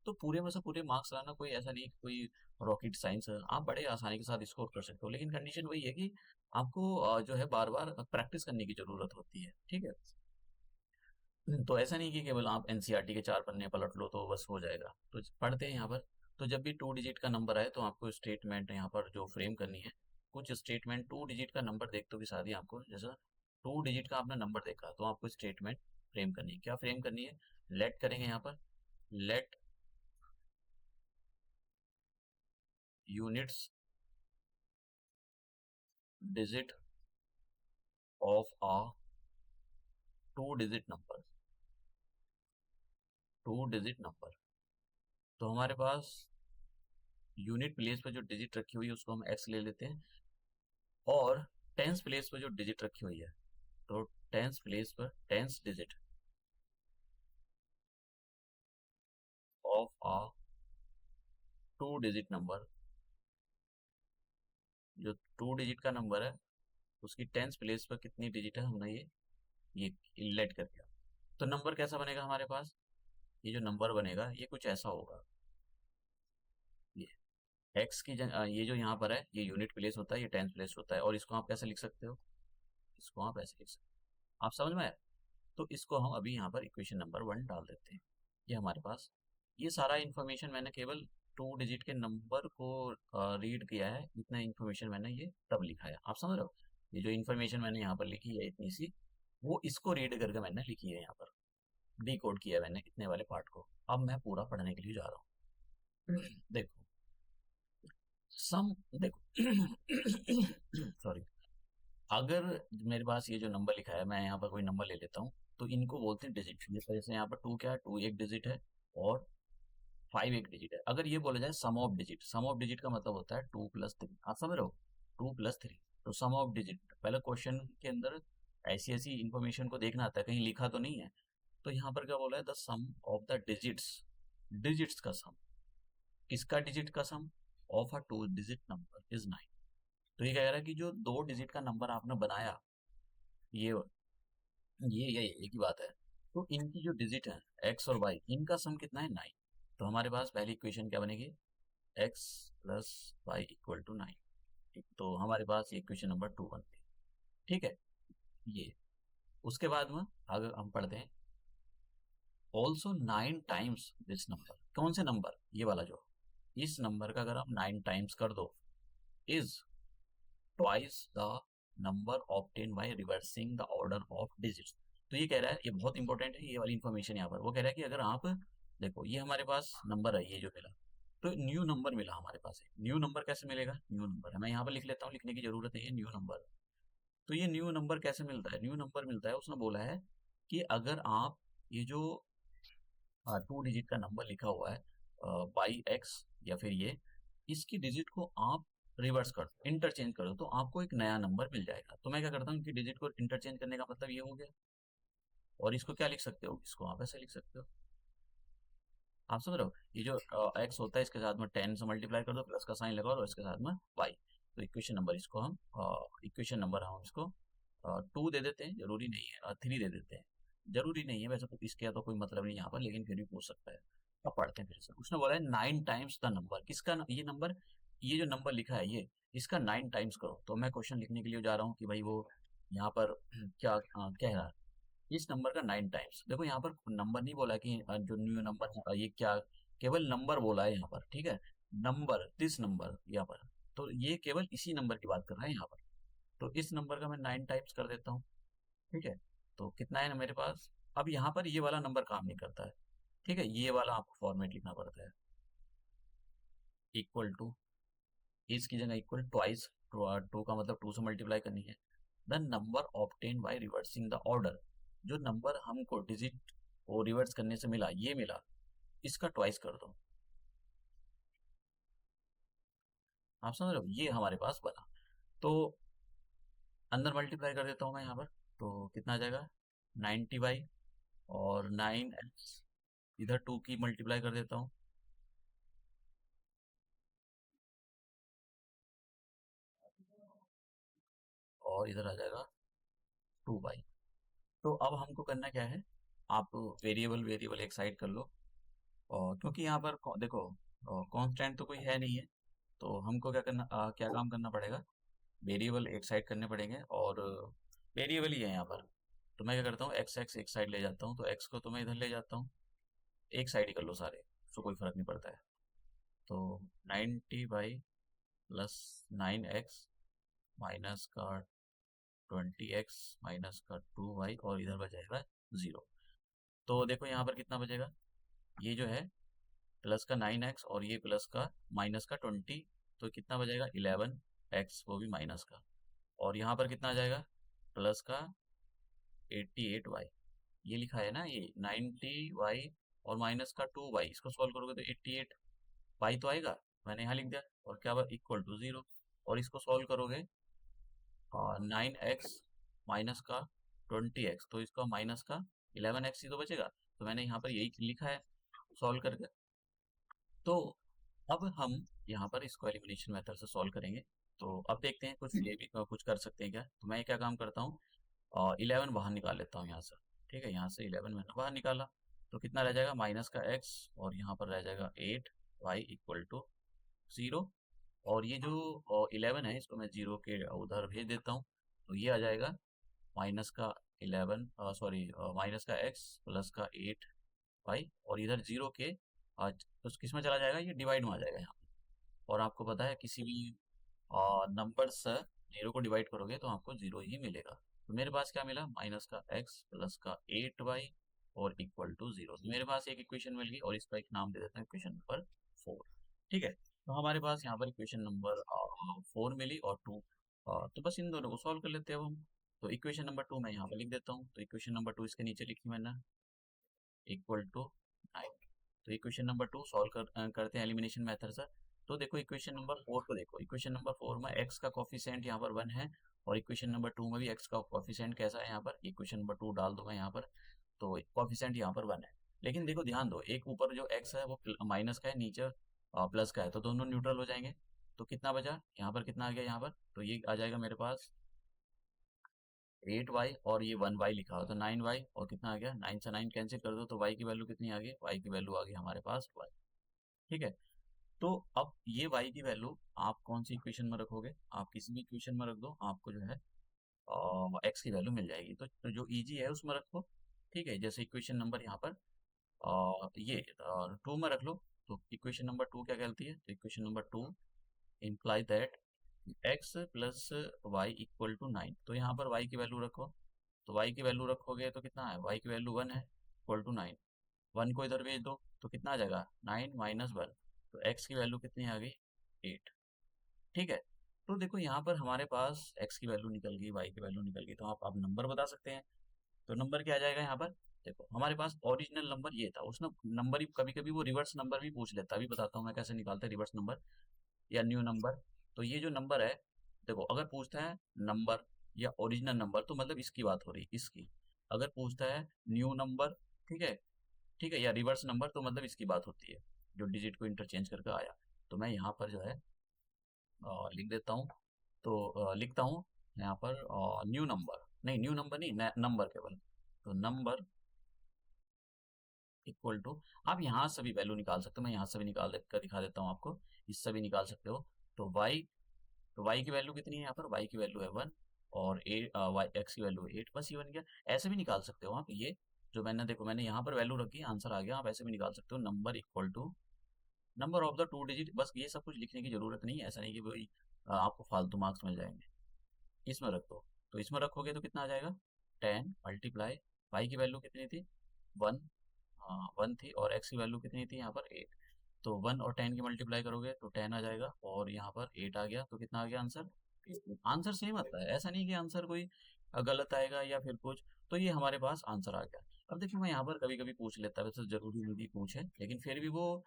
तो पूरे में से पूरे मार्क्स लाना कोई ऐसा नहीं है कि कोई रॉकेट साइंस है, आप बड़े आसानी के साथ स्कोर कर सकते हो। लेकिन कंडीशन वही है कि आपको जो है बार बार प्रैक्टिस करने की जरूरत होती है, ठीक है। तो ऐसा नहीं कि केवल आप एनसीईआरटी के 4 पन्ने पलट लो तो बस हो जाएगा। तो पढ़ते हैं यहाँ पर। तो जब भी 2 डिजिट का नंबर आए तो आपको स्टेटमेंट यहाँ पर जो फ्रेम करनी है, कुछ स्टेटमेंट 2 डिजिट का नंबर देखते हो कि साथ ही आपको, जैसा 2 डिजिट का आपने नंबर देखा तो आपको स्टेटमेंट फ्रेम करनी है। क्या फ्रेम करनी है, लेट करेंगे यहाँ पर, let units digit of a 2 digit number, 2 digit number. तो हमारे पास यूनिट प्लेस पर जो डिजिट रखी हुई है उसको हम एक्स ले लेते हैं, और टेंस प्लेस पर जो डिजिट रखी हुई है, तो टेंस प्लेस पर tens digit of a 2 digit number, जो 2 डिजिट का नंबर है उसकी टेंस प्लेस पर कितनी डिजिट है, हमने ये लेट कर दिया। तो नंबर कैसा बनेगा हमारे पास, ये जो नंबर बनेगा ये कुछ ऐसा होगा, ये एक्स की ये जो यहाँ पर है ये यूनिट प्लेस होता है, ये टेंस प्लेस होता है, और इसको आप कैसे लिख सकते हो, इसको आप ऐसे लिख सकते हो। आप समझ में आया। तो इसको हम अभी यहाँ पर इक्वेशन नंबर 1 डाल देते हैं। ये हमारे पास, ये सारा इन्फॉर्मेशन मैंने केवल 2 डिजिट के नंबर को रीड किया है, इतना इन्फॉर्मेशन मैंने ये तब लिखा है। आप समझ रहे हो, ये जो इन्फॉर्मेशन मैंने यहाँ पर लिखी है इतनी सी, वो इसको रीड करके मैंने लिखी है, यहाँ पर डिकोड किया है मैंने इतने वाले पार्ट को। अब मैं पूरा पढ़ने के लिए जा रहा हूँ। देखो सम, देखो सॉरी, अगर मेरे पास ये जो नंबर लिखा है, मैं यहाँ पर कोई नंबर ले लेता हूँ, तो इनको बोलते हैं डिजिट। जैसे यहाँ पर 2 क्या है, 2 एक डिजिट है और 5 एक डिजिट है। अगर ये बोला जाए sum of digit, sum of digit का मतलब होता है 2+3। आप समझ रहे हो, 2+3। तो सम ऑफ डिजिट, पहले क्वेश्चन के अंदर ऐसी ऐसी इंफॉर्मेशन को देखना आता है, कहीं लिखा तो नहीं है। तो यहाँ पर क्या बोला है, the sum of the digits, digits का सम, किसका डिजिट का sum, of a 2 digit number is 9। तो ये कह रहा है कि जो 2 डिजिट का नंबर आपने बनाया, ये ये एक ही बात है, तो इनकी जो डिजिट है एक्स और वाई, इनका सम कितना है 9। तो हमारे पास पहली इक्वेशन क्या बनेगी, x plus y equal to 9। तो हमारे पास ये इक्वेशन नंबर 2 बनती है। ठीक है, ये उसके बाद में अगर हम पढ़ते हैं ऑल्सो 9 टाइम्स दिस नंबर, कौन से नंबर, ये वाला जो, इस नंबर का अगर आप 9 टाइम्स कर दो, is twice the number obtain by reversing the order of digits. तो ये कह रहा है, ये बहुत इंपॉर्टेंट है ये वाली इन्फॉर्मेशन, यहाँ पर वो कह रहा है कि अगर आप देखो, ये हमारे पास नंबर है, ये जो मिला, तो न्यू नंबर मिला हमारे पास। न्यू नंबर कैसे मिलेगा, न्यू नंबर है, मैं यहाँ पर लिख लेता हूँ, लिखने की जरूरत नहीं है, न्यू नंबर। तो ये न्यू नंबर कैसे मिलता है, न्यू नंबर मिलता है, उसने बोला है कि अगर आप ये जो 2 डिजिट का नंबर लिखा हुआ है बाई एक्स, या फिर ये, इसकी डिजिट को आप रिवर्स कर दो, इंटरचेंज कर दो, तो आपको एक नया नंबर मिल जाएगा। तो मैं क्या करता हूँ कि डिजिट को इंटरचेंज करने का मतलब ये हो गया। और इसको क्या लिख सकते हो, इसको आप ऐसे लिख सकते हो, आप समझ रहे हो, ये जो एक्स होता है इसके साथ में 10 से मल्टीप्लाई कर दो, प्लस का साइन लगाओ और इसके साथ में वाई। तो इक्वेशन नंबर इसको हम इक्वेशन नंबर हम इसको 2 दे देते हैं, जरूरी नहीं है 3 दे देते हैं, जरूरी नहीं है वैसे तो, इसके तो कोई मतलब नहीं यहाँ पर, लेकिन फिर भी पूछ सकता है। अब पढ़ते हैं फिर से, उसने बोला है 9 टाइम्स द नंबर, किसका ये नंबर, ये जो नंबर लिखा है ये, इसका 9 टाइम्स करो। तो मैं क्वेश्चन लिखने के लिए जा रहा हूँ कि भाई वो यहाँ पर क्या कह रहा है, इस नंबर का 9 टाइम्स। देखो यहाँ पर नंबर नहीं बोला कि जो न्यू नंबर है ये क्या, केवल नंबर बोला है यहाँ पर, ठीक है, नंबर, दिस नंबर यहाँ पर, तो ये केवल इसी नंबर की बात कर रहा है यहाँ पर। तो इस नंबर का मैं 9 टाइप्स कर देता हूँ। ठीक है, तो कितना है ना मेरे पास, अब यहाँ पर ये वाला नंबर काम नहीं करता है, ठीक है, ये वाला आपको फॉर्मेट लिखना पड़ता है, इक्वल टू, इसकी जगह इक्वल ट्वाइस, टू का मतलब 2 से मल्टीप्लाई करनी है, the number obtain by reversing the order, जो नंबर हमको डिजिट को रिवर्स करने से मिला, ये मिला, इसका ट्वाइस कर दो। आप समझ रहे हो, ये हमारे पास बना। तो अंदर मल्टीप्लाई कर देता हूँ मैं यहाँ पर, तो कितना आ जाएगा 90 बाई, और 9x, इधर 2 की मल्टीप्लाई कर देता हूँ, और इधर आ जाएगा 2 बाई। तो अब हमको करना क्या है, आप वेरिएबल वेरिएबल एक साइड कर लो, और क्योंकि यहाँ पर देखो कांस्टेंट तो कोई है नहीं है, तो हमको क्या करना, क्या काम करना पड़ेगा, वेरिएबल एक साइड करने पड़ेंगे, और वेरिएबल ही है यहाँ पर। तो मैं क्या करता हूँ, एक्स एक्स एक साइड ले जाता हूँ, तो एक्स को तो मैं इधर ले जाता हूँ, एक साइड ही कर लो सारे, उसको कोई फर्क नहीं पड़ता है। तो 90 बाई प्लस 9x माइनस का 20x माइनस का 2y, और इधर बचेगा 0। तो देखो यहाँ पर कितना बचेगा, ये जो है प्लस का 9x, और ये प्लस का माइनस का 20, तो कितना बचेगा 11x, वो भी माइनस का, और यहाँ पर कितना आ जाएगा, प्लस का 88y, ये लिखा है ना, ये 90y और माइनस का 2y, इसको सॉल्व करोगे तो 88y तो आएगा, मैंने यहाँ लिख दिया, और क्या इक्वल टू 0। और इसको सॉल्व करोगे 9x माइनस का 20x, तो इसका माइनस का 11x ही तो बचेगा, तो मैंने यहाँ पर यही लिखा है सॉल्व करके। तो अब हम यहाँ पर इसको एलिमिनेशन मेथड से सॉल्व करेंगे। तो अब देखते हैं कुछ ये भी कुछ कर सकते हैं क्या। तो मैं क्या काम करता हूँ, 11 बाहर निकाल लेता हूँ यहाँ से। ठीक है, यहाँ से 11 मैंने बाहर निकाला, तो कितना रह जाएगा माइनस का x, और यहाँ पर रह जाएगा 8y इक्वल टू 0। और ये जो 11 है इसको मैं 0 के उधर भेज देता हूँ, तो ये आ जाएगा माइनस का 11, सॉरी माइनस का x प्लस का 8y, और इधर 0 के तो किस में चला जाएगा, ये डिवाइड में आ जाएगा यहाँ पे। और आपको पता है किसी भी नंबर से 0 को डिवाइड करोगे तो आपको 0 ही मिलेगा। तो मेरे पास क्या मिला, माइनस का x प्लस का 8y और इक्वल टू 0। तो मेरे पास एक इक्वेशन मिल गई, और इसका एक नाम दे देते हैं इक्वेशन नंबर 4। ठीक है, तो हमारे पास यहाँ पर इक्वेशन नंबर 4 मिली और 2, तो बस इन दोनों को सॉल्व कर लेते हैं अब हम। तो इक्वेशन नंबर 2 मैं यहाँ पर लिख देता हूँ, तो इक्वेशन नंबर 2 इसके नीचे लिखी मैंने, इक्वल टू 9। तो इक्वेशन नंबर 2 सॉल्व करते हैं एलिमिनेशन मेथड से। तो देखो इक्वेशन नंबर 4 को देखो, इक्वेशन नंबर 4 में x का कोफिशिएंट यहाँ पर 1 है, और इक्वेशन नंबर 2 में भी x का कोफिशिएंट कैसा है यहाँ पर, इक्वेशन नंबर 2 डाल दूंगा यहाँ पर, तो कोफिशिएंट यहाँ पर 1 है। लेकिन देखो ध्यान दो, एक ऊपर जो x है वो माइनस का है, नीचे प्लस का है, तो दोनों न्यूट्रल हो जाएंगे। तो कितना बचा यहाँ पर, कितना आ गया यहाँ पर, तो ये आ जाएगा मेरे पास 8y और ये 1y लिखा हो तो 9y, और कितना आ गया 9 से 9 कैंसिल कर दो तो y की वैल्यू कितनी आ गई, y की वैल्यू आ गई हमारे पास 1। ठीक है, तो अब ये y की वैल्यू आप कौन सी इक्वेशन में रखोगे, आप किसी भी इक्वेशन में रख दो, आपको जो है x की वैल्यू मिल जाएगी। तो जो इजी है उसमें रखो। ठीक है, जैसे इक्वेशन नंबर यहाँ पर ये 2 में रख लो, तो इक्वेशन नंबर 2 क्या कहती है, तो equation number 2 imply that x plus y equal to 9। तो यहाँ पर y की वैल्यू रखो, तो y की वैल्यू रखोगे तो कितना है, y की वैल्यू 1 है, इक्वल टू 9। 1 को इधर भेज दो तो कितना आ जाएगा 9 माइनस 1, तो x की वैल्यू कितनी आ गई 8। ठीक है, तो देखो यहाँ पर हमारे पास x की वैल्यू निकल गई, y की वैल्यू निकल गई, तो आप नंबर बता सकते हैं। तो नंबर क्या आ जाएगा यहाँ पर, देखो हमारे पास ओरिजिनल नंबर ये था, उसने नंबर ही कभी कभी वो रिवर्स नंबर भी पूछ लेता है, अभी बताता हूँ मैं कैसे निकालते हैं रिवर्स नंबर या न्यू नंबर। तो ये जो नंबर है, देखो अगर पूछता है नंबर या ओरिजिनल नंबर तो मतलब इसकी बात हो रही है, इसकी। अगर पूछता है न्यू नंबर, ठीक है, ठीक है, या रिवर्स नंबर तो मतलब इसकी बात होती है, जो डिजिट को इंटरचेंज करके आया। तो मैं यहाँ पर जो है लिख देता हूँ, तो लिखता हूँ यहाँ पर न्यू नंबर, नहीं न्यू नंबर नहीं, नंबर केवल, तो नंबर इक्वल टू, आप यहाँ से भी वैल्यू निकाल सकते हो, मैं यहाँ से भी निकाल कर दिखा देता हूँ आपको, इससे भी निकाल सकते हो। तो y, तो y की वैल्यू कितनी है यहाँ पर, y की वैल्यू है 1, और x की वैल्यू 8, बस ये बन गया। ऐसे भी निकाल सकते हो आप, ये जो मैंने देखो मैंने यहाँ पर वैल्यू रखी, आंसर आ गया। आप ऐसे भी निकाल सकते हो, number equal to number of the 2 digit, बस ये सब कुछ लिखने की जरूरत नहीं है, ऐसा नहीं कि भाई आपको फालतू मार्क्स मिल जाएंगे। इसमें रख दो, तो इसमें रखोगे तो कितना आ जाएगा 10 मल्टीप्लाई, y की वैल्यू कितनी थी 1, हाँ 1 थी, और x की वैल्यू कितनी थी यहाँ पर 8। तो 1 और 10 की मल्टीप्लाई करोगे तो 10 आ जाएगा, और यहाँ पर 8 आ गया, तो कितना आ गया आंसर, आंसर सेम आता है, ऐसा नहीं कि आंसर कोई गलत आएगा या फिर कुछ। तो ये हमारे पास आंसर आ गया। अब देखिए मैं यहाँ पर कभी कभी पूछ लेता है, वैसे जरूरी नहीं कि पूछे, लेकिन फिर भी वो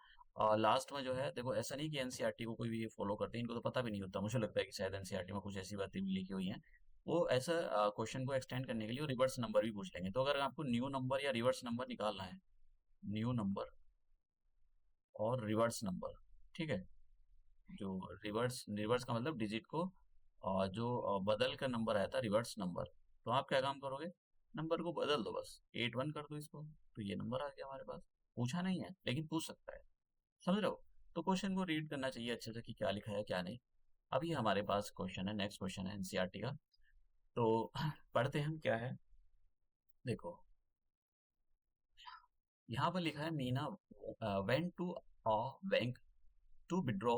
लास्ट में जो है, देखो ऐसा नहीं कि एनसीईआरटी को कोई भी ये फॉलो करते हैं, इनको तो पता भी नहीं होता, मुझे लगता है कि शायद एनसीईआरटी में कुछ ऐसी बातें भी लिखी हुई हैं। वो ऐसा क्वेश्चन को एक्सटेंड करने के लिए रिवर्स नंबर भी पूछ लेंगे। तो अगर आपको न्यू नंबर या रिवर्स नंबर निकालना है, न्यू नंबर और रिवर्स नंबर, ठीक है, जो रिवर्स रिवर्स का मतलब डिजिट को जो बदल कर नंबर आया था रिवर्स नंबर, तो आप क्या काम करोगे, नंबर को बदल दो, बस 8 1 कर दो इसको, तो ये नंबर आ गया हमारे पास। पूछा नहीं है लेकिन पूछ सकता है, समझ रहे हो। तो क्वेश्चन को रीड करना चाहिए अच्छे से कि क्या लिखा है क्या नहीं। अभी हमारे पास क्वेश्चन है, नेक्स्ट क्वेश्चन है एनसीईआरटी का, तो पढ़ते हैं हम क्या है। देखो यहाँ पर लिखा है Meena went to a bank to withdraw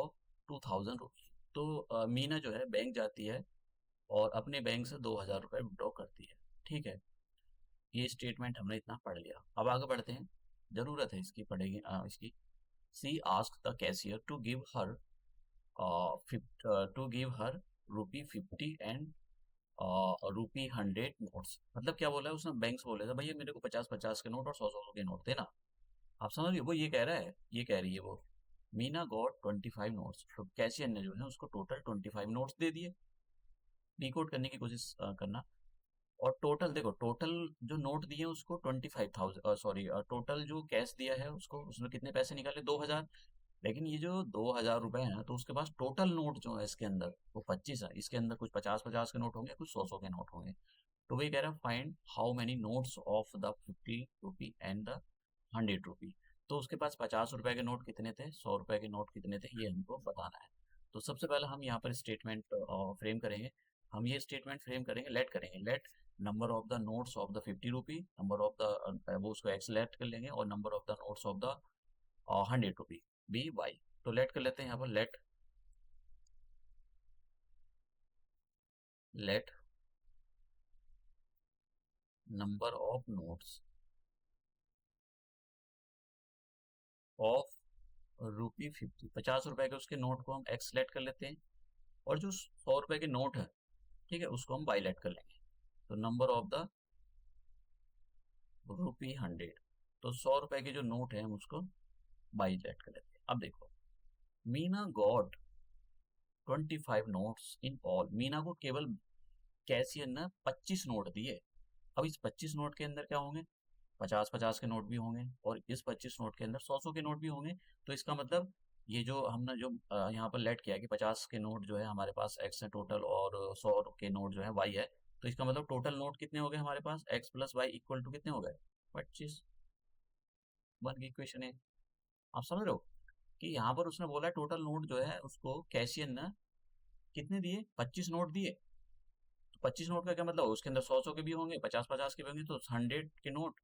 2000 rupees. तो मीना जो है बैंक जाती है और अपने बैंक से 2000 रुपये विड्रॉ करती है। ठीक है, ये स्टेटमेंट हमने इतना पढ़ लिया, अब आगे बढ़ते हैं, जरूरत है इसकी, पढ़ेंगे इसकी। She ask the cashier to give her rupee 50 and rupee 100 notes. मतलब क्या बोला है उसने, बैंक से बोला था भैया मेरे को 50 50 के नोट और 100 100 के नोट देना। आप समझ रहे हो, वो ये कह रहा है, ये कह रही है वो, मीना गॉट 25 नोट्स, तो कैशियर ने जो है उसको टोटल 25 नोट्स दे दिए। डिकोड करने की कोशिश करना। और टोटल देखो, टोटल जो नोट दिए उसको 25,000, सॉरी टोटल जो कैश दिया है उसको, उसने कितने पैसे निकाले 2000। लेकिन ये जो 2000 रुपए हैं तो उसके पास टोटल नोट जो है इसके अंदर वो 25 है, इसके अंदर कुछ 50 50 के नोट होंगे, कुछ 100 100 के नोट होंगे। तो वही कह रहा है find how many notes of the 50 rupee and the 100 रुपी। तो उसके पास 50 रुपए के नोट कितने थे, 100 रुपए के नोट कितने थे, ये हमको बताना है। तो सबसे पहले हम यहाँ पर स्टेटमेंट फ्रेम करेंगे। हम ये स्टेटमेंट फ्रेम करेंगे, लेट करेंगे, let number of the notes of the 50 rupee, number of the वो उसको एक्स लेट कर लेंगे, और number of the notes of the 100 rupee b y. तो लेट कर लेते हैं यहाँ पर, let number of notes of rupee 50, 50 रुपए के उसके नोट को हम एक्स लेट कर लेते हैं, और जो 100 रुपए के नोट है, ठीक है, उसको हम बाई लेट कर लेंगे। तो नंबर ऑफ द रुपी 100, तो 100 रुपए के जो नोट है हम उसको बाई लेट कर लेते हैं। अब देखो, Meena got 25 notes in all, Meena को केवल कैशियर ने 25 नोट दिए। अब इस 25 नोट के अंदर क्या होंगे, 50-50 के नोट भी होंगे और इस 25 नोट के अंदर 100-100 के नोट भी होंगे। तो इसका मतलब ये जो हमने जो यहाँ पर लेट किया कि 50 के नोट जो है हमारे पास एक्स है टोटल और 100 के नोट जो है वाई है। तो इसका मतलब टोटल नोट कितने हो गए हमारे पास, x plus y equal to कितने हो गए, 25। बन गई इक्वेशन है। आप समझ रहे हो कि यहाँ पर उसने बोला टोटल नोट जो है उसको कैशियर ने कितने दिए, 25 नोट दिए। तो 25 नोट का क्या मतलब, उसके अंदर 100-100 के भी होंगे, 50-50 के भी होंगे, तो 100 के नोट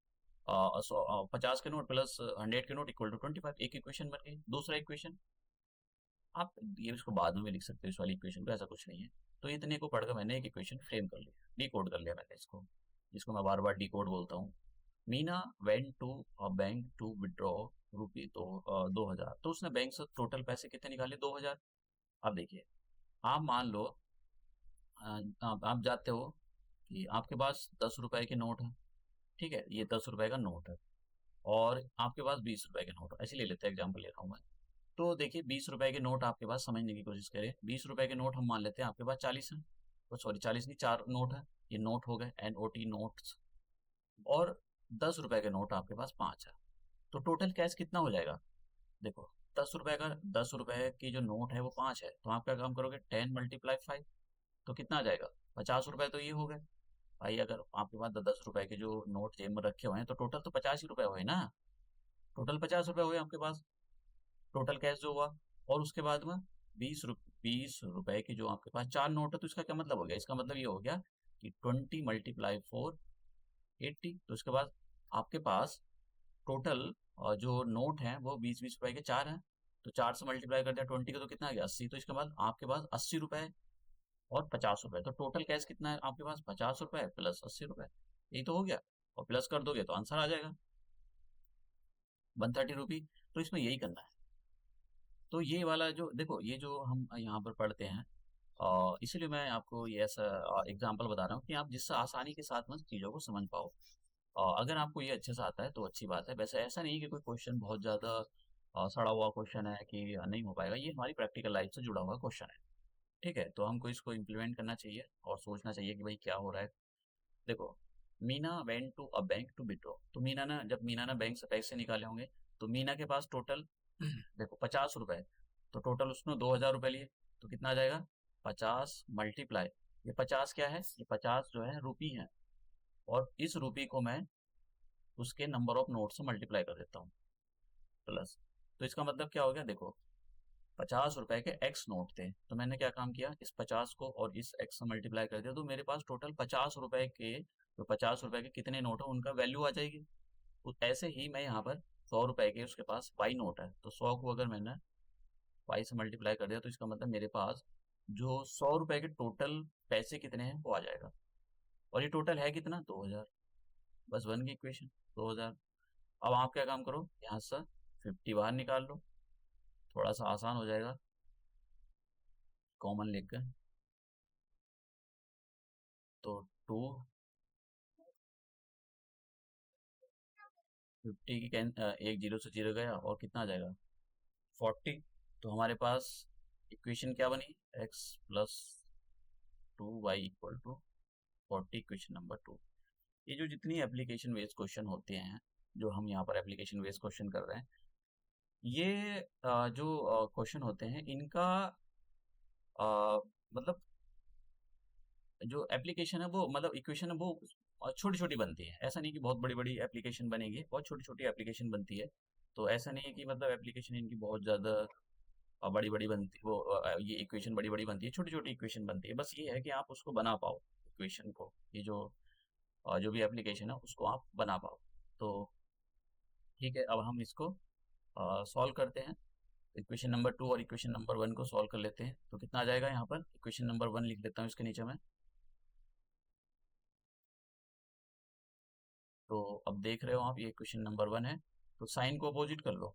50 के नोट प्लस 100 के नोट इक्वल टू 25। एक इक्वेशन बन गई। दूसरा इक्वेशन आप ये इसको बाद में भी लिख सकते हो, इस वाली इक्वेशन को, ऐसा कुछ नहीं है। तो इतने को पढ़कर मैंने एक इक्वेशन फ्रेम कर लिया, डी कोड कर लिया मैंने इसको, जिसको मैं बार बार डी कोड बोलता हूँ। Meena went to a bank to withdraw rupee तो 2000। तो उसने बैंक से टोटल पैसे कितने निकाले, 2000। अब देखिए, आप मान लो आप जाते हो कि आपके पास 10 रुपए के नोट है, ठीक है, ये 10 रुपए का नोट है और आपके पास 20 रुपए के नोट है, ऐसे ले लेते हैं, एग्जाम्पल ले रहा हूँ मैं। तो देखिए 20 रुपए के नोट आपके पास, समझने की कोशिश करें, 20 रुपए के नोट हम मान लेते हैं आपके पास 40 है, तो सॉरी 40 नहीं, 4 नोट है, ये नोट हो गए, NOT नोट्स। और 10 रुपए के नोट आपके पास 5 है। तो टोटल कैश कितना हो जाएगा, देखो 10 रुपए का, 10 रुपए की जो नोट है वो 5 है, तो आप क्या काम करोगे, 10 × 5, तो कितना आ जाएगा, 50 रुपए। तो ये हो गए भाई, अगर आपके पास 10 रुपए के जो नोट जेब में रखे हुए हैं तो टोटल तो 50 ही रुपए हुए ना, टोटल 50 रुपए हुए आपके पास, टोटल कैश जो हुआ। और उसके बाद में 20 रुपए की जो आपके पास 4 नोट है, तो इसका क्या मतलब हो गया, इसका मतलब ये हो गया कि 20 × 4 80। तो इसके बाद आपके पास टोटल जो नोट है वो 20-20 रुपए के 4 हैं, तो 4 से मल्टीप्लाई कर दिया 20 को, तो कितना आ गया, 80। तो इसके बाद आपके पास 80 रुपए और 50 रुपए, तो टोटल कैश कितना है आपके पास, 50 रुपए प्लस 80 रुपए, यही तो हो गया। और प्लस कर दोगे तो आंसर आ जाएगा 130 रुपी। तो इसमें यही करना है। तो ये वाला जो देखो, ये जो हम यहाँ पर पढ़ते हैं, इसीलिए मैं आपको ये ऐसा एग्जाम्पल बता रहा हूँ कि आप जिससे आसानी के साथ में चीज़ों को समझ पाओ। अगर आपको ये अच्छे से आता है तो अच्छी बात है, वैसे ऐसा नहीं कि कोई क्वेश्चन बहुत ज़्यादा सड़ा हुआ क्वेश्चन है कि नहीं हो पाएगा, ये हमारी प्रैक्टिकल लाइफ से जुड़ा हुआ क्वेश्चन है, ठीक है। तो हमको इसको इम्प्लीमेंट करना चाहिए और सोचना चाहिए कि भाई क्या हो रहा है। देखो, Meena went to a bank to withdraw. तो मीना ने बैंक से पैसे निकाले होंगे, तो मीना के पास टोटल देखो 50 रुपए, तो टोटल उसने 2000 रुपए लिए, तो कितना आ जाएगा, 50 मल्टीप्लाई, ये 50 क्या है, ये 50 जो है रुपी है, और इस रुपी को मैं उसके नंबर ऑफ नोट से मल्टीप्लाई कर देता हूँ, प्लस। तो इसका मतलब क्या हो गया, देखो 50 रुपए के एक्स नोट थे, तो मैंने क्या काम किया, इस 50 को और इस एक्स से मल्टीप्लाई कर दिया, तो मेरे पास टोटल 50 रुपए के, जो 50 रुपए के कितने नोट है उनका वैल्यू आ जाएगी। तो ऐसे ही मैं यहाँ पर 100 रुपए के उसके पास वाई नोट है, तो 100 को अगर मैंने वाई से मल्टीप्लाई कर दिया, तो इसका मतलब मेरे पास जो 100 रुपए के टोटल पैसे कितने हैं वो आ जाएगा। और ये टोटल है कितना, 2000। बस बन गई इक्वेशन, 2000। अब आप क्या काम करो, यहाँ से 50 बाहर निकाल लो, थोड़ा सा आसान हो जाएगा, कॉमन लेकर। तो 2 50 की एक जीरो से जीरो गया और कितना आ जाएगा, 40। तो हमारे पास इक्वेशन क्या बनी, x plus 2y equal to 40, equation number 2। ये जो जितनी एप्लीकेशन बेस्ड क्वेश्चन होते हैं, जो हम यहाँ पर एप्लीकेशन बेस्ड क्वेश्चन कर रहे हैं, ये जो क्वेश्चन होते हैं इनका मतलब जो एप्लीकेशन है वो, मतलब इक्वेशन है वो छोटी छोटी बनती है, ऐसा नहीं कि बहुत बड़ी बड़ी एप्लीकेशन बनेगी, बहुत छोटी छोटी एप्लीकेशन बनती है। तो ऐसा नहीं है कि मतलब एप्लीकेशन इनकी बहुत ज़्यादा बड़ी बड़ी बनती वो ये इक्वेशन बड़ी बड़ी बनती है, छोटी छोटी इक्वेशन बनती है, बस ये है कि आप उसको बना पाओ इक्वेशन को, ये जो जो भी एप्लीकेशन है उसको आप बना पाओ। तो ठीक है, अब हम इसको सॉल्व करते हैं। इक्वेशन नंबर 2 और इक्वेशन नंबर 1 को सॉल्व कर लेते हैं, तो कितना आ जाएगा, यहाँ पर इक्वेशन नंबर 1 लिख देता हूँ इसके नीचे में। तो अब देख रहे हो आप, ये क्वेश्चन नंबर 1 है, तो साइन को अपोजिट कर लो,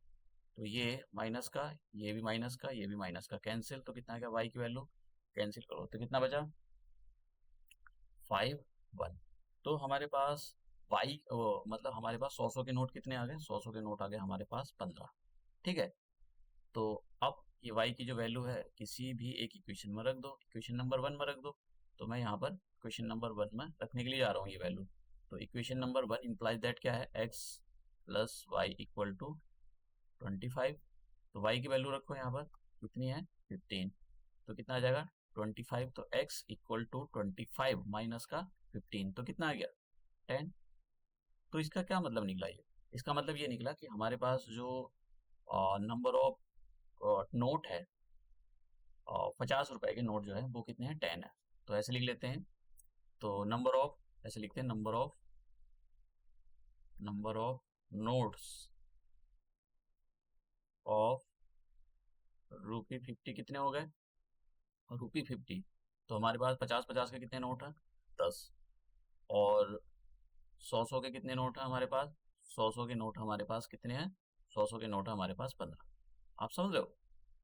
तो ये माइनस का, ये भी माइनस का, ये भी माइनस का, कैंसिल, तो कितना आ गया, वाई की वैल्यू कैंसिल करो, तो कितना बचा, 5 1। तो हमारे पास वाई मतलब हमारे पास 100 के नोट कितने आ गए, 100 के नोट आ गए हमारे पास 15, ठीक है। तो अब ये y की जो वैल्यू है किसी भी एक इक्वेशन में रख दो, इक्वेशन नंबर 1 में रख दो। तो मैं यहाँ पर इक्वेशन नंबर 1 में रखने के लिए जा रहा हूँ ये वैल्यू। तो इक्वेशन नंबर 1 इम्प्लाइज दैट क्या है, x plus y equal to 25। तो y की वैल्यू रखो यहाँ पर, कितनी है 15। तो कितना आ जाएगा 25। तो x इक्वल टू 25 माइनस का 15, तो कितना आ गया 10। तो इसका क्या मतलब निकला ये, इसका मतलब ये निकला कि हमारे पास जो नंबर ऑफ नोट है, 50 रुपए के नोट जो है वो कितने हैं 10 है। तो ऐसे लिख लेते हैं, तो नंबर ऑफ, ऐसे लिखते हैं नंबर ऑफ नोट्स ऑफ ₹50 कितने हो गए, ₹50। तो हमारे पास 50-50 के कितने नोट हैं 10, और 100-100 के कितने नोट हैं हमारे पास, 100-100 के नोट हमारे पास कितने हैं, 100-100 के नोट हमारे पास 15। आप समझ रहे हो।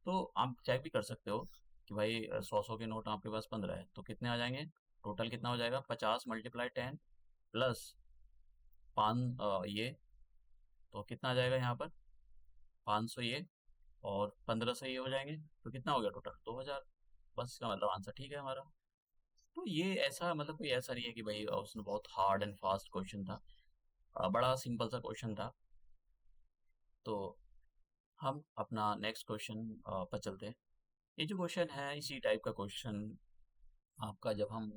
तो आप चेक भी कर सकते हो कि भाई 100-100 के नोट आपके पास 15 है, तो कितने आ जाएंगे, टोटल कितना हो जाएगा 50 मल्टीप्लाई 10 प्लस 5 ये, तो कितना आ जाएगा यहाँ पर 500 ये, और 15 से ये हो जाएंगे, तो कितना हो गया टोटल 2000। बस इसका मतलब आंसर ठीक है हमारा। तो ये ऐसा मतलब कोई ऐसा नहीं है कि भाई उसने बहुत हार्ड एंड फास्ट क्वेश्चन था, बड़ा सिंपल सा क्वेश्चन था। तो हम अपना नेक्स्ट क्वेश्चन पर चलते हैं। ये जो क्वेश्चन है इसी टाइप का क्वेश्चन आपका जब हम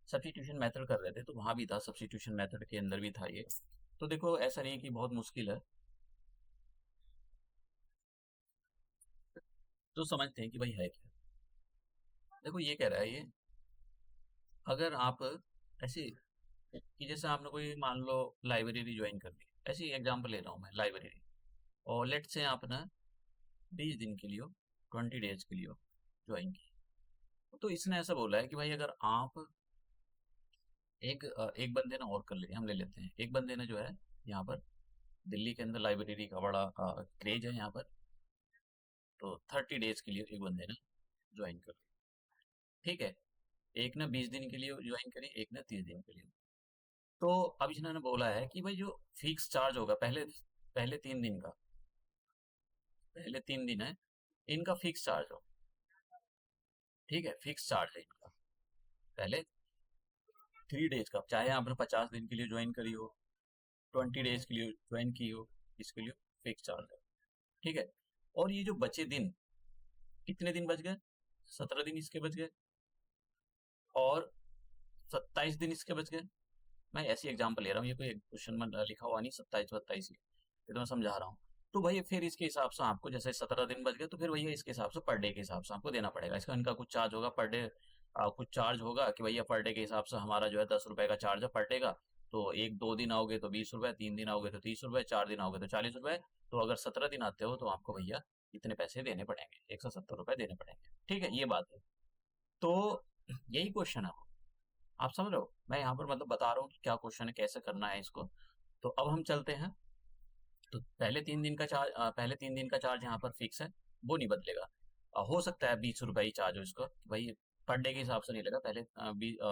सब्स्टिट्यूशन मेथड कर रहे थे तो वहाँ भी था, सब्स्टिट्यूशन मेथड के अंदर भी था ये। तो देखो ऐसा नहीं है कि बहुत मुश्किल है, तो समझते हैं कि भाई है क्या। देखो ये कह रहा है ये, अगर आप ऐसे कि जैसे आपने कोई मान लो लाइब्रेरी ज्वाइन कर ली, ऐसी एग्जांपल ले रहा हूँ मैं लाइब्रेरी, और लेट से आपने 20 दिन के लिए 20 डेज के लिए ज्वाइन की। तो इसने ऐसा बोला है कि भाई अगर आप एक बंदे ने और कर ले, हम ले लेते हैं एक बंदे ने जो है यहाँ पर दिल्ली के अंदर लाइब्रेरी का बड़ा क्रेज है यहाँ पर, तो 30 डेज के लिए एक बंदे ने ज्वाइन कर लिया, ठीक है। एक ने 20 दिन के लिए ज्वाइन करी, एक ने 30 दिन के लिए। तो अब इन्होंने बोला है कि भाई जो फिक्स चार्ज होगा पहले पहले 3 दिन का, पहले 3 दिन है इनका फिक्स चार्ज हो, ठीक है, फिक्स चार्ज है इनका पहले 3 डेज का, चाहे आपने 50 दिन के लिए ज्वाइन करी हो, 20 डेज के लिए ज्वाइन की हो, इसके लिए फिक्स चार्ज है, ठीक है। और ये जो बचे दिन, कितने दिन बच गए, 17 दिन इसके बच गए, और 27 दिन इसके बच गए। मैं ऐसी एग्जांपल ले रहा हूँ, ये कोई क्वेश्चन में लिखा हुआ नहीं 27-27, ये तो मैं समझा रहा हूँ। तो भाई फिर इसके हिसाब से आपको जैसे 17 दिन बच गए, तो फिर भैया इसके हिसाब से पर डे के हिसाब से आपको देना पड़ेगा, इसका इनका कुछ चार्ज होगा पर डे, कुछ चार्ज होगा कि भैया पर डे के हिसाब से हमारा जो है 10 रुपए का चार्ज है पर डे का। तो 1-2 दिन आओगे तो 20 रुपए, 3 दिन आओगे तो 30 रुपए, 4 दिन आओगे तो 40 रुपए। तो अगर 17 दिन आते हो तो आपको भैया इतने पैसे देने पड़ेंगे, 170 रुपए देने पड़ेंगे, ठीक है, ये बात है। तो यही क्वेश्चन है, आप समझ रहे हो, मैं यहाँ पर मतलब बता रहा हूँ कि क्या क्वेश्चन है, कैसे करना है इसको। तो अब हम चलते हैं, तो पहले 3 दिन का चार्ज यहाँ पर फिक्स है, वो नहीं बदलेगा। हो सकता है 20 रुपए ही चार्ज हो इसको, भाई पर डे के हिसाब से नहीं लगा, पहले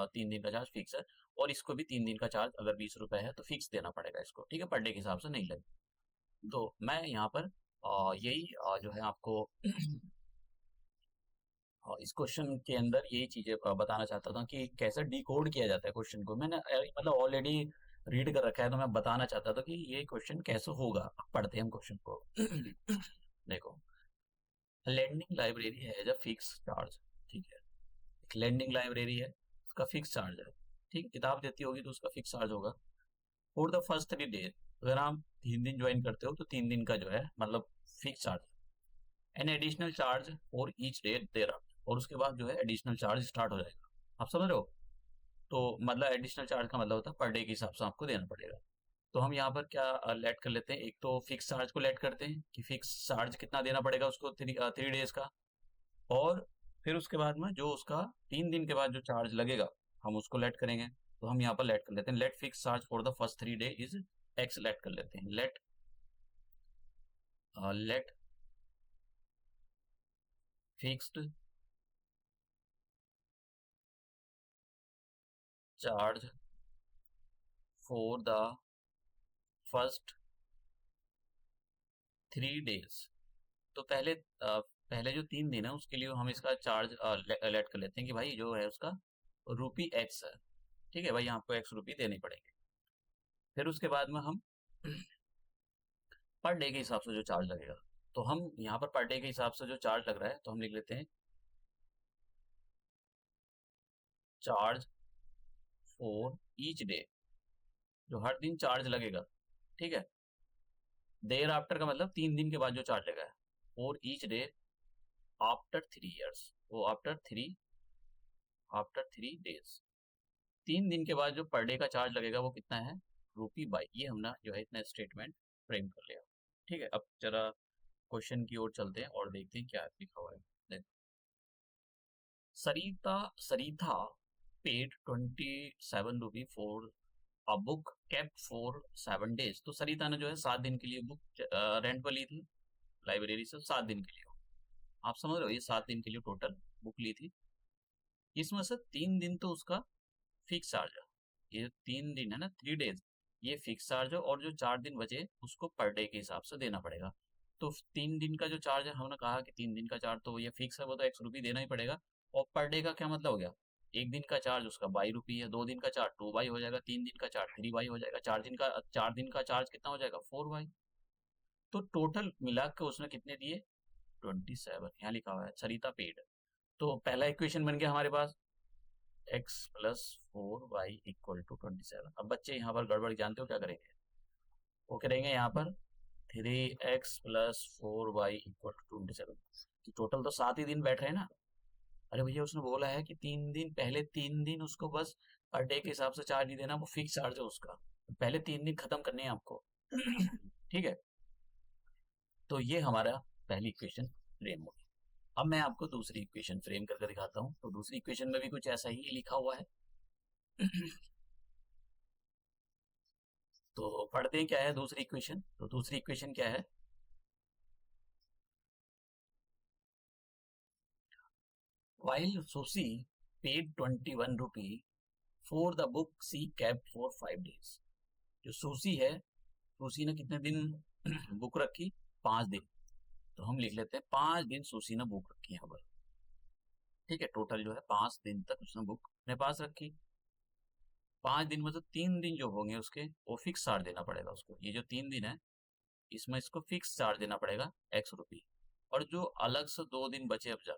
3 दिन का चार्ज फिक्स है, और इसको भी 3 दिन का चार्ज अगर 20 रुपए है तो फिक्स देना पड़ेगा इसको, ठीक है, पर डे के हिसाब से नहीं लगे। तो मैं यहाँ पर यही जो है आपको इस क्वेश्चन के अंदर यही चीजें बताना चाहता था कि कैसे डिकोड किया जाता है क्वेश्चन को। मैंने मतलब ऑलरेडी रीड कर रखा है, तो मैं बताना चाहता था कि ये क्वेश्चन कैसे होगा। अब पढ़ते हैं हम क्वेश्चन को। देखो, लैंडिंग लाइब्रेरी है एज अ फिक्स चार्ज, ठीक है, एक लैंडिंग लाइब्रेरी है, उसका फिक्स चार्ज है, ठीक है, किताब देती होगी तो उसका फिक्स चार्ज होगा। फॉर द फर्स्ट 3 डेज, अगर आप 3 दिन ज्वाइन करते हो तो 3 दिन का जो है मतलब fix charge, an additional charge for each day there, और उसके बाद जो है एडिशनल चार्ज स्टार्ट हो जाएगा। आप समझ रहे हो। तो मतलब एडिशनल चार्ज का मतलब होता है पर डे के हिसाब से आपको देना पड़ेगा। तो हम यहाँ पर क्या लेट कर लेते हैं, एक तो फिक्स चार्ज को लेट करते हैं कि फिक्स चार्ज कितना देना पड़ेगा उसको 3 डेज का, और फिर उसके बाद में जो उसका 3 दिन के बाद जो चार्ज लगेगा हम उसको लेट करेंगे। तो हम यहाँ पर लेट कर लेते हैं, let fix charge for the first 3 day is x, let कर लेते हैं, let fixed charge for the first 3 days. तो पहले जो 3 दिन है उसके लिए हम इसका चार्ज लेट कर लेते हैं कि भाई जो है उसका ₹x है, ठीक है भाई, आपको एक्स रुपये देने पड़ेंगे। फिर उसके बाद में हम पर डे के हिसाब से जो चार्ज लगेगा, तो हम यहाँ पर पर डे के हिसाब से जो चार्ज लग रहा है तो हम लिख लेते हैं चार्ज फॉर ईच डे, जो हर दिन चार्ज लगेगा। ठीक है, देयर आफ्टर का मतलब 3 दिन के बाद जो चार्ज लगेगा, for each day after 3 years, वो आफ्टर थ्री डेज, 3 दिन के बाद जो पर डे का चार्ज लगेगा वो कितना है, रूपी बाई। ये हमने जो है इतना स्टेटमेंट फ्रेम कर लिया। ठीक है, अब जरा क्वेश्चन की ओर चलते हैं और देखते हैं क्या लिखा हुआ है। देखो, Sarita paid 27 rupee for a book kept for 7 days। तो सरिता ने जो है 7 दिन के लिए बुक रेंट पर ली थी लाइब्रेरी से, 7 दिन के लिए। आप समझ रहे हो, ये 7 दिन के लिए टोटल बुक ली थी। इसमें से 3 दिन तो उसका फिक्स चार्ज है, ये 3 दिन है ना, 3 days, ये फिक्स चार्ज है, और जो 4 दिन बचे उसको पर डे के हिसाब से देना पड़ेगा। तो 3 दिन का जो चार्ज है, हमने कहा कि 3 दिन का चार्ज तो ये फिक्स है, वो तो एक्स रुपये देना ही पड़ेगा। और पर डे का क्या मतलब हो गया, 1 दिन का चार्ज उसका बाई रुपी है, 2 दिन का चार्ज 2 बाई हो जाएगा, 3 दिन का चार्ज 3 बाई हो जाएगा, 4 दिन का चार्ज कितना हो जाएगा 4 बाई। तो टोटल मिला के उसने कितने दिए 27, यहाँ लिखा हुआ है सरिता पेड। तो पहला इक्वेशन बन गया हमारे पास, x plus 4y equal to 27। अब बच्चे यहाँ पर गड़बड़ जानते हो क्या करेंगे, वो करेंगे यहाँ पर 3x plus 4y equal to 27। Total तो 7 ही दिन बैठ रहे हैं ना। अरे भैया, उसने बोला है कि 3 दिन, पहले 3 दिन उसको बस पर डे के हिसाब से चार्ज नहीं देना, वो फिक्स चार्ज है उसका, पहले 3 दिन खत्म करने हैं आपको। ठीक है, तो ये हमारा पहली इक्वेशन फ्रेम हो गई। अब मैं आपको दूसरी इक्वेशन फ्रेम करके दिखाता हूँ। तो दूसरी इक्वेशन में भी कुछ ऐसा ही लिखा हुआ है। तो पढ़ते हैं क्या है दूसरी इक्वेशन। तो दूसरी इक्वेशन क्या है, while Susi paid 21 rupee for the book she kept for 5 days। जो सूसी है, सूसी ने कितने दिन बुक रखी, 5 दिन। तो हम लिख लेते हैं 5 दिन सूसी ने बुक रखी यहाँ पर। ठीक है, टोटल जो है 5 दिन तक उसने बुक अपने पास रखी। 5 दिन में तो 3 दिन जो होंगे उसके वो फिक्स चार्ज देना पड़ेगा उसको। ये जो 3 दिन है इसमें इसको फिक्स चार्ज देना पड़ेगा एक्स रुपी। और जो अलग से 2 दिन बचे अब जा,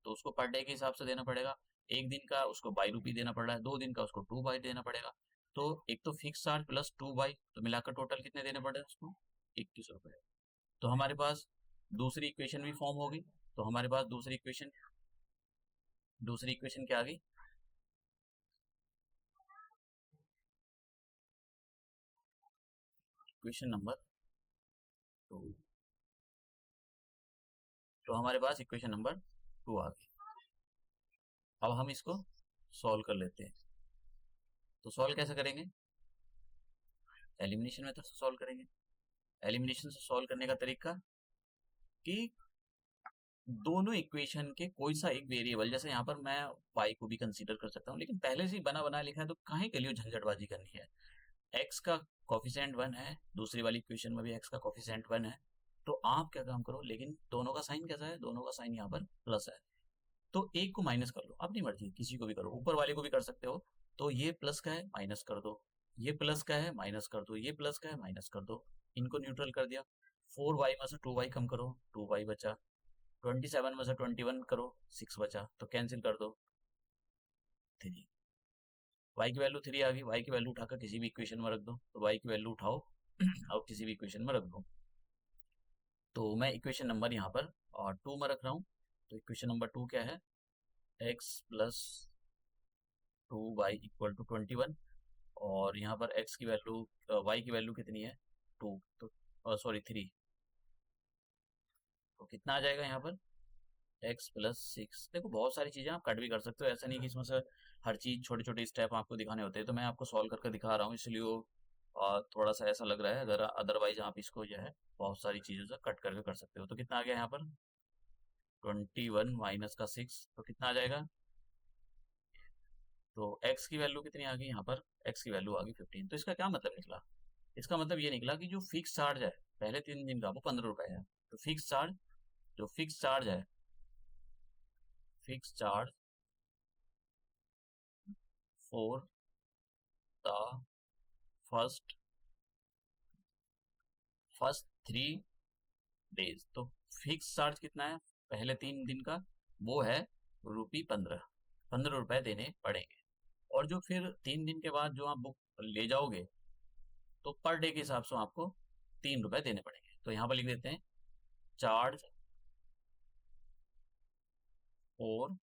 तो उसको पर डे के हिसाब से देना पड़ेगा। 1 दिन का उसको बाई रुपी देना पड़ रहा है, 2 दिन का उसको 2 बाई देना पड़ेगा। तो एक तो फिक्स चार्ज प्लस 2 बाई, तो मिलाकर टोटल कितने देने पड़े उसको, 21 रुपए। तो हमारे पास दूसरी इक्वेशन भी फॉर्म होगी। तो हमारे पास दूसरी इक्वेशन क्या आ गई, इक्वेशन नंबर 2। तो हमारे पास इक्वेशन नंबर 2 आ गई। अब हम इसको सॉल्व कर लेते हैं। तो सॉल्व कैसे करेंगे, एलिमिनेशन मेथड से सॉल्व करेंगे। एलिमिनेशन से सॉल्व करने का तरीका कि दोनों इक्वेशन के कोई सा एक वेरिएबल, जैसे यहाँ पर मैं y को भी कंसीडर कर सकता हूँ, लेकिन पहले से ही बना बना लिखा है तो काहे के लिए झंझटबाजी करनी है। x का कोफिशिएंट 1 है, दूसरी वाली इक्वेशन में भी x का कोफिशिएंट 1 है। तो आप क्या काम करो, लेकिन दोनों का साइन कैसा है, दोनों का साइन यहाँ पर प्लस है। तो एक को माइनस कर लो, अपनी मर्जी, किसी को भी करो, ऊपर वाले को भी कर सकते हो। तो ये प्लस का है माइनस कर दो, ये प्लस का है माइनस कर दो, ये प्लस का है माइनस कर दो, इनको न्यूट्रल कर दिया। 4y में से 2y कम करो, 2y बचा। 27 में से 21 करो, 6 बचा, तो कैंसिल कर दो 3। y की वैल्यू 3 आ गई, y की वैल्यू उठाकर किसी भी इक्वेशन में रख दो। तो y की वैल्यू उठाओ और किसी भी इक्वेशन में रख दो। तो मैं इक्वेशन नंबर यहाँ पर और 2 में रख रहा हूँ। तो इक्वेशन नंबर 2 क्या है, x plus 2y equal to 21। और यहाँ पर x की वैल्यू, y की वैल्यू कितनी है 2, तो सॉरी 3। तो कितना आ जाएगा यहाँ पर x प्लस 6। देखो, बहुत सारी चीज़ें आप कट भी कर सकते हो, ऐसा नहीं कि इसमें से हर चीज़ छोटे छोटे स्टेप आपको दिखाने होते हैं। तो मैं आपको सॉल्व करके दिखा रहा हूँ, इसलिए वो थोड़ा सा ऐसा लग रहा है। अगर अदरवाइज आप इसको जो है बहुत सारी चीज़ों से कट करके कर सकते हो। तो कितना आ गया यहाँ पर 21 माइनस का 6, तो कितना आ जाएगा। तो x की वैल्यू कितनी आ गई यहाँ पर, x की वैल्यू आ गई 15। तो इसका क्या मतलब निकला, इसका मतलब ये निकला कि जो फिक्स चार्ज है पहले 3 दिन का वो 15 रुपए है। तो फिक्स चार्ज है, fix charge for the first 3 days। तो फिक्स चार्ज कितना है पहले 3 दिन का? वो है ₹15। 15 रुपए देने पड़ेंगे। और जो फिर 3 दिन के बाद जो आप बुक ले जाओगे तो पर डे के हिसाब से आपको 3 रुपए देने पड़ेंगे। तो यहाँ पर लिख देते हैं चार्ज फॉर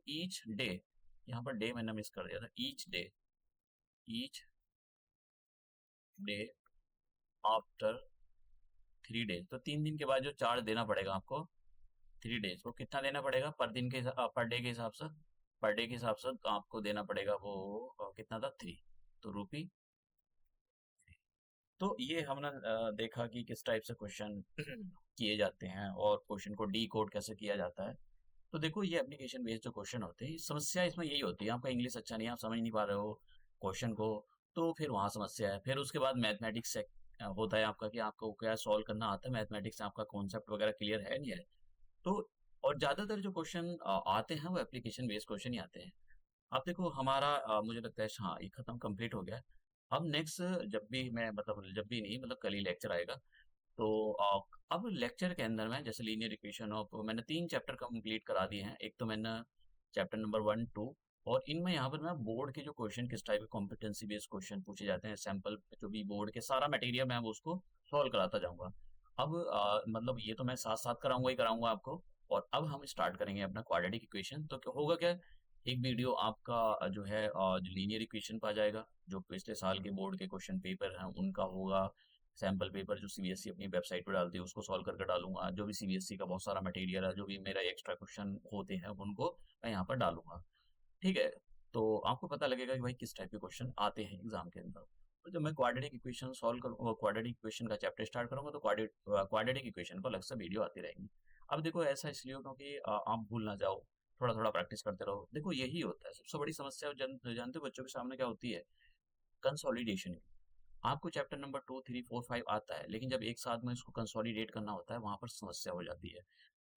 ईच डे। यहाँ पर डे मैंने मिस कर दिया था, ईच डे आफ्टर 3 days। तो 3 दिन के बाद जो चार्ज देना पड़ेगा आपको 3 days, वो कितना देना पड़ेगा पर दिन के पर डे के हिसाब से? पर डे के हिसाब से तो आपको देना पड़ेगा वो कितना था 3, तो ₹3। तो ये हमने देखा कि किस टाइप से क्वेश्चन किए जाते हैं और क्वेश्चन को डी कोड कैसे किया जाता है। तो देखो ये एप्लीकेशन बेस्ड जो क्वेश्चन होते हैं, समस्या इसमें यही होती है, आपका इंग्लिश अच्छा नहीं है, आप समझ नहीं पा रहे हो क्वेश्चन को, तो फिर वहाँ समस्या है। फिर उसके बाद मैथमेटिक्स से होता है आपका कि आपको क्या सॉल्व करना आता है, मैथमेटिक्स से आपका कॉन्सेप्ट वगैरह क्लियर है नहीं है। तो और ज़्यादातर जो क्वेश्चन आते हैं वो एप्लीकेशन बेस्ड क्वेश्चन ही आते हैं। अब देखो हमारा मुझे लगता है हाँ ये खत्म कंप्लीट हो गया है। अब नेक्स्ट जब भी मैं मतलब जब भी नहीं मतलब कल ही लेक्चर आएगा, तो अब लेक्चर के अंदर में जैसे लीनियर इक्वेशन ऑफ मैंने 3 चैप्टर कंप्लीट करा दिए हैं। एक तो मैंने चैप्टर नंबर 1, 2, और इनमें यहाँ पर मैं बोर्ड के जो क्वेश्चन किस टाइप के कॉम्पिटेंसी बेस्ड क्वेश्चन पूछे जाते हैं, सैंपल जो भी बोर्ड के सारा मटेरियल मैं वो उसको सॉल्व कराता जाऊंगा। अब मतलब ये तो मैं साथ साथ कराऊंगा ही कराऊंगा आपको। और अब हम स्टार्ट करेंगे अपना क्वाड्रेटिक इक्वेशन। तो क्या होगा क्या, एक वीडियो आपका जो है जो लीनियर इक्वेशन पर आ जाएगा, जो पिछले साल के बोर्ड के क्वेश्चन पेपर हैं उनका होगा। सैम्पल पेपर जो सीबीएसई अपनी वेबसाइट पर डालती है उसको सॉल्व करके डालूंगा। जो भी सीबीएसई का बहुत सारा मटेरियल है, जो भी मेरा एक्स्ट्रा क्वेश्चन होते हैं उनको मैं यहाँ पर डालूंगा। ठीक है, तो आपको पता लगेगा कि भाई किस टाइप के क्वेश्चन आते हैं एग्जाम के अंदर। तो जब मैं क्वाड्रेटिक इक्वेशन सॉल्व करूँगा, क्वाड्रेटिक इक्वेशन का चैप्टर स्टार्ट करूंगा, तो क्वाड्रेटिक इक्वेशन को अलग से वीडियो आती रहेंगी। अब देखो ऐसा इसलिए हो क्योंकि आप भूल ना जाओ, थोड़ा थोड़ा प्रैक्टिस करते रहो। देखो यही होता है सबसे बड़ी समस्या, जानते हो बच्चों के सामने क्या होती है, कंसोलिडेशन की। आपको चैप्टर नंबर 2, 3, 4, 5 आता है, लेकिन जब एक साथ में इसको कंसोलिडेट करना होता है वहां पर समस्या हो जाती है।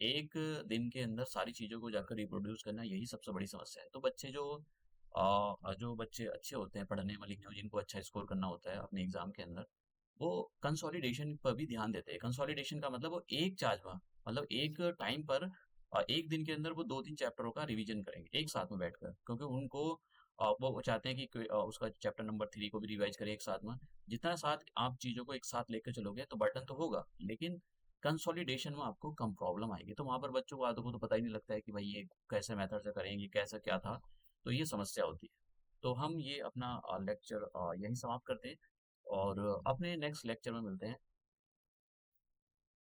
एक दिन के अंदर सारी चीज़ों को जाकर रिप्रोड्यूस करना, यही सबसे बड़ी समस्या है। तो बच्चे जो बच्चे अच्छे होते हैं पढ़ने में लिखने में, जिनको अच्छा स्कोर करना होता है अपने एग्जाम के अंदर, वो कंसोलिडेशन पर भी ध्यान देते हैं। कंसोलिडेशन का मतलब वो एक चार्ज में, मतलब एक टाइम पर एक दिन के अंदर वो 2-3 चैप्टरों का रिवीजन करेंगे एक साथ में बैठकर, क्योंकि उनको वो चाहते हैं कि उसका चैप्टर नंबर 3 को भी रिवाइज करें एक साथ में। जितना साथ आप चीज़ों को एक साथ लेकर चलोगे तो बर्डन तो होगा, लेकिन कंसोलिडेशन में आपको कम प्रॉब्लम आएगी। तो वहाँ पर बच्चों को आदों को तो पता ही नहीं लगता है कि भाई ये कैसे मेथड से करेंगे, कैसा क्या था। तो ये समस्या होती है। तो हम ये अपना लेक्चर यहीं समाप्त करते हैं और अपने नेक्स्ट लेक्चर में मिलते हैं।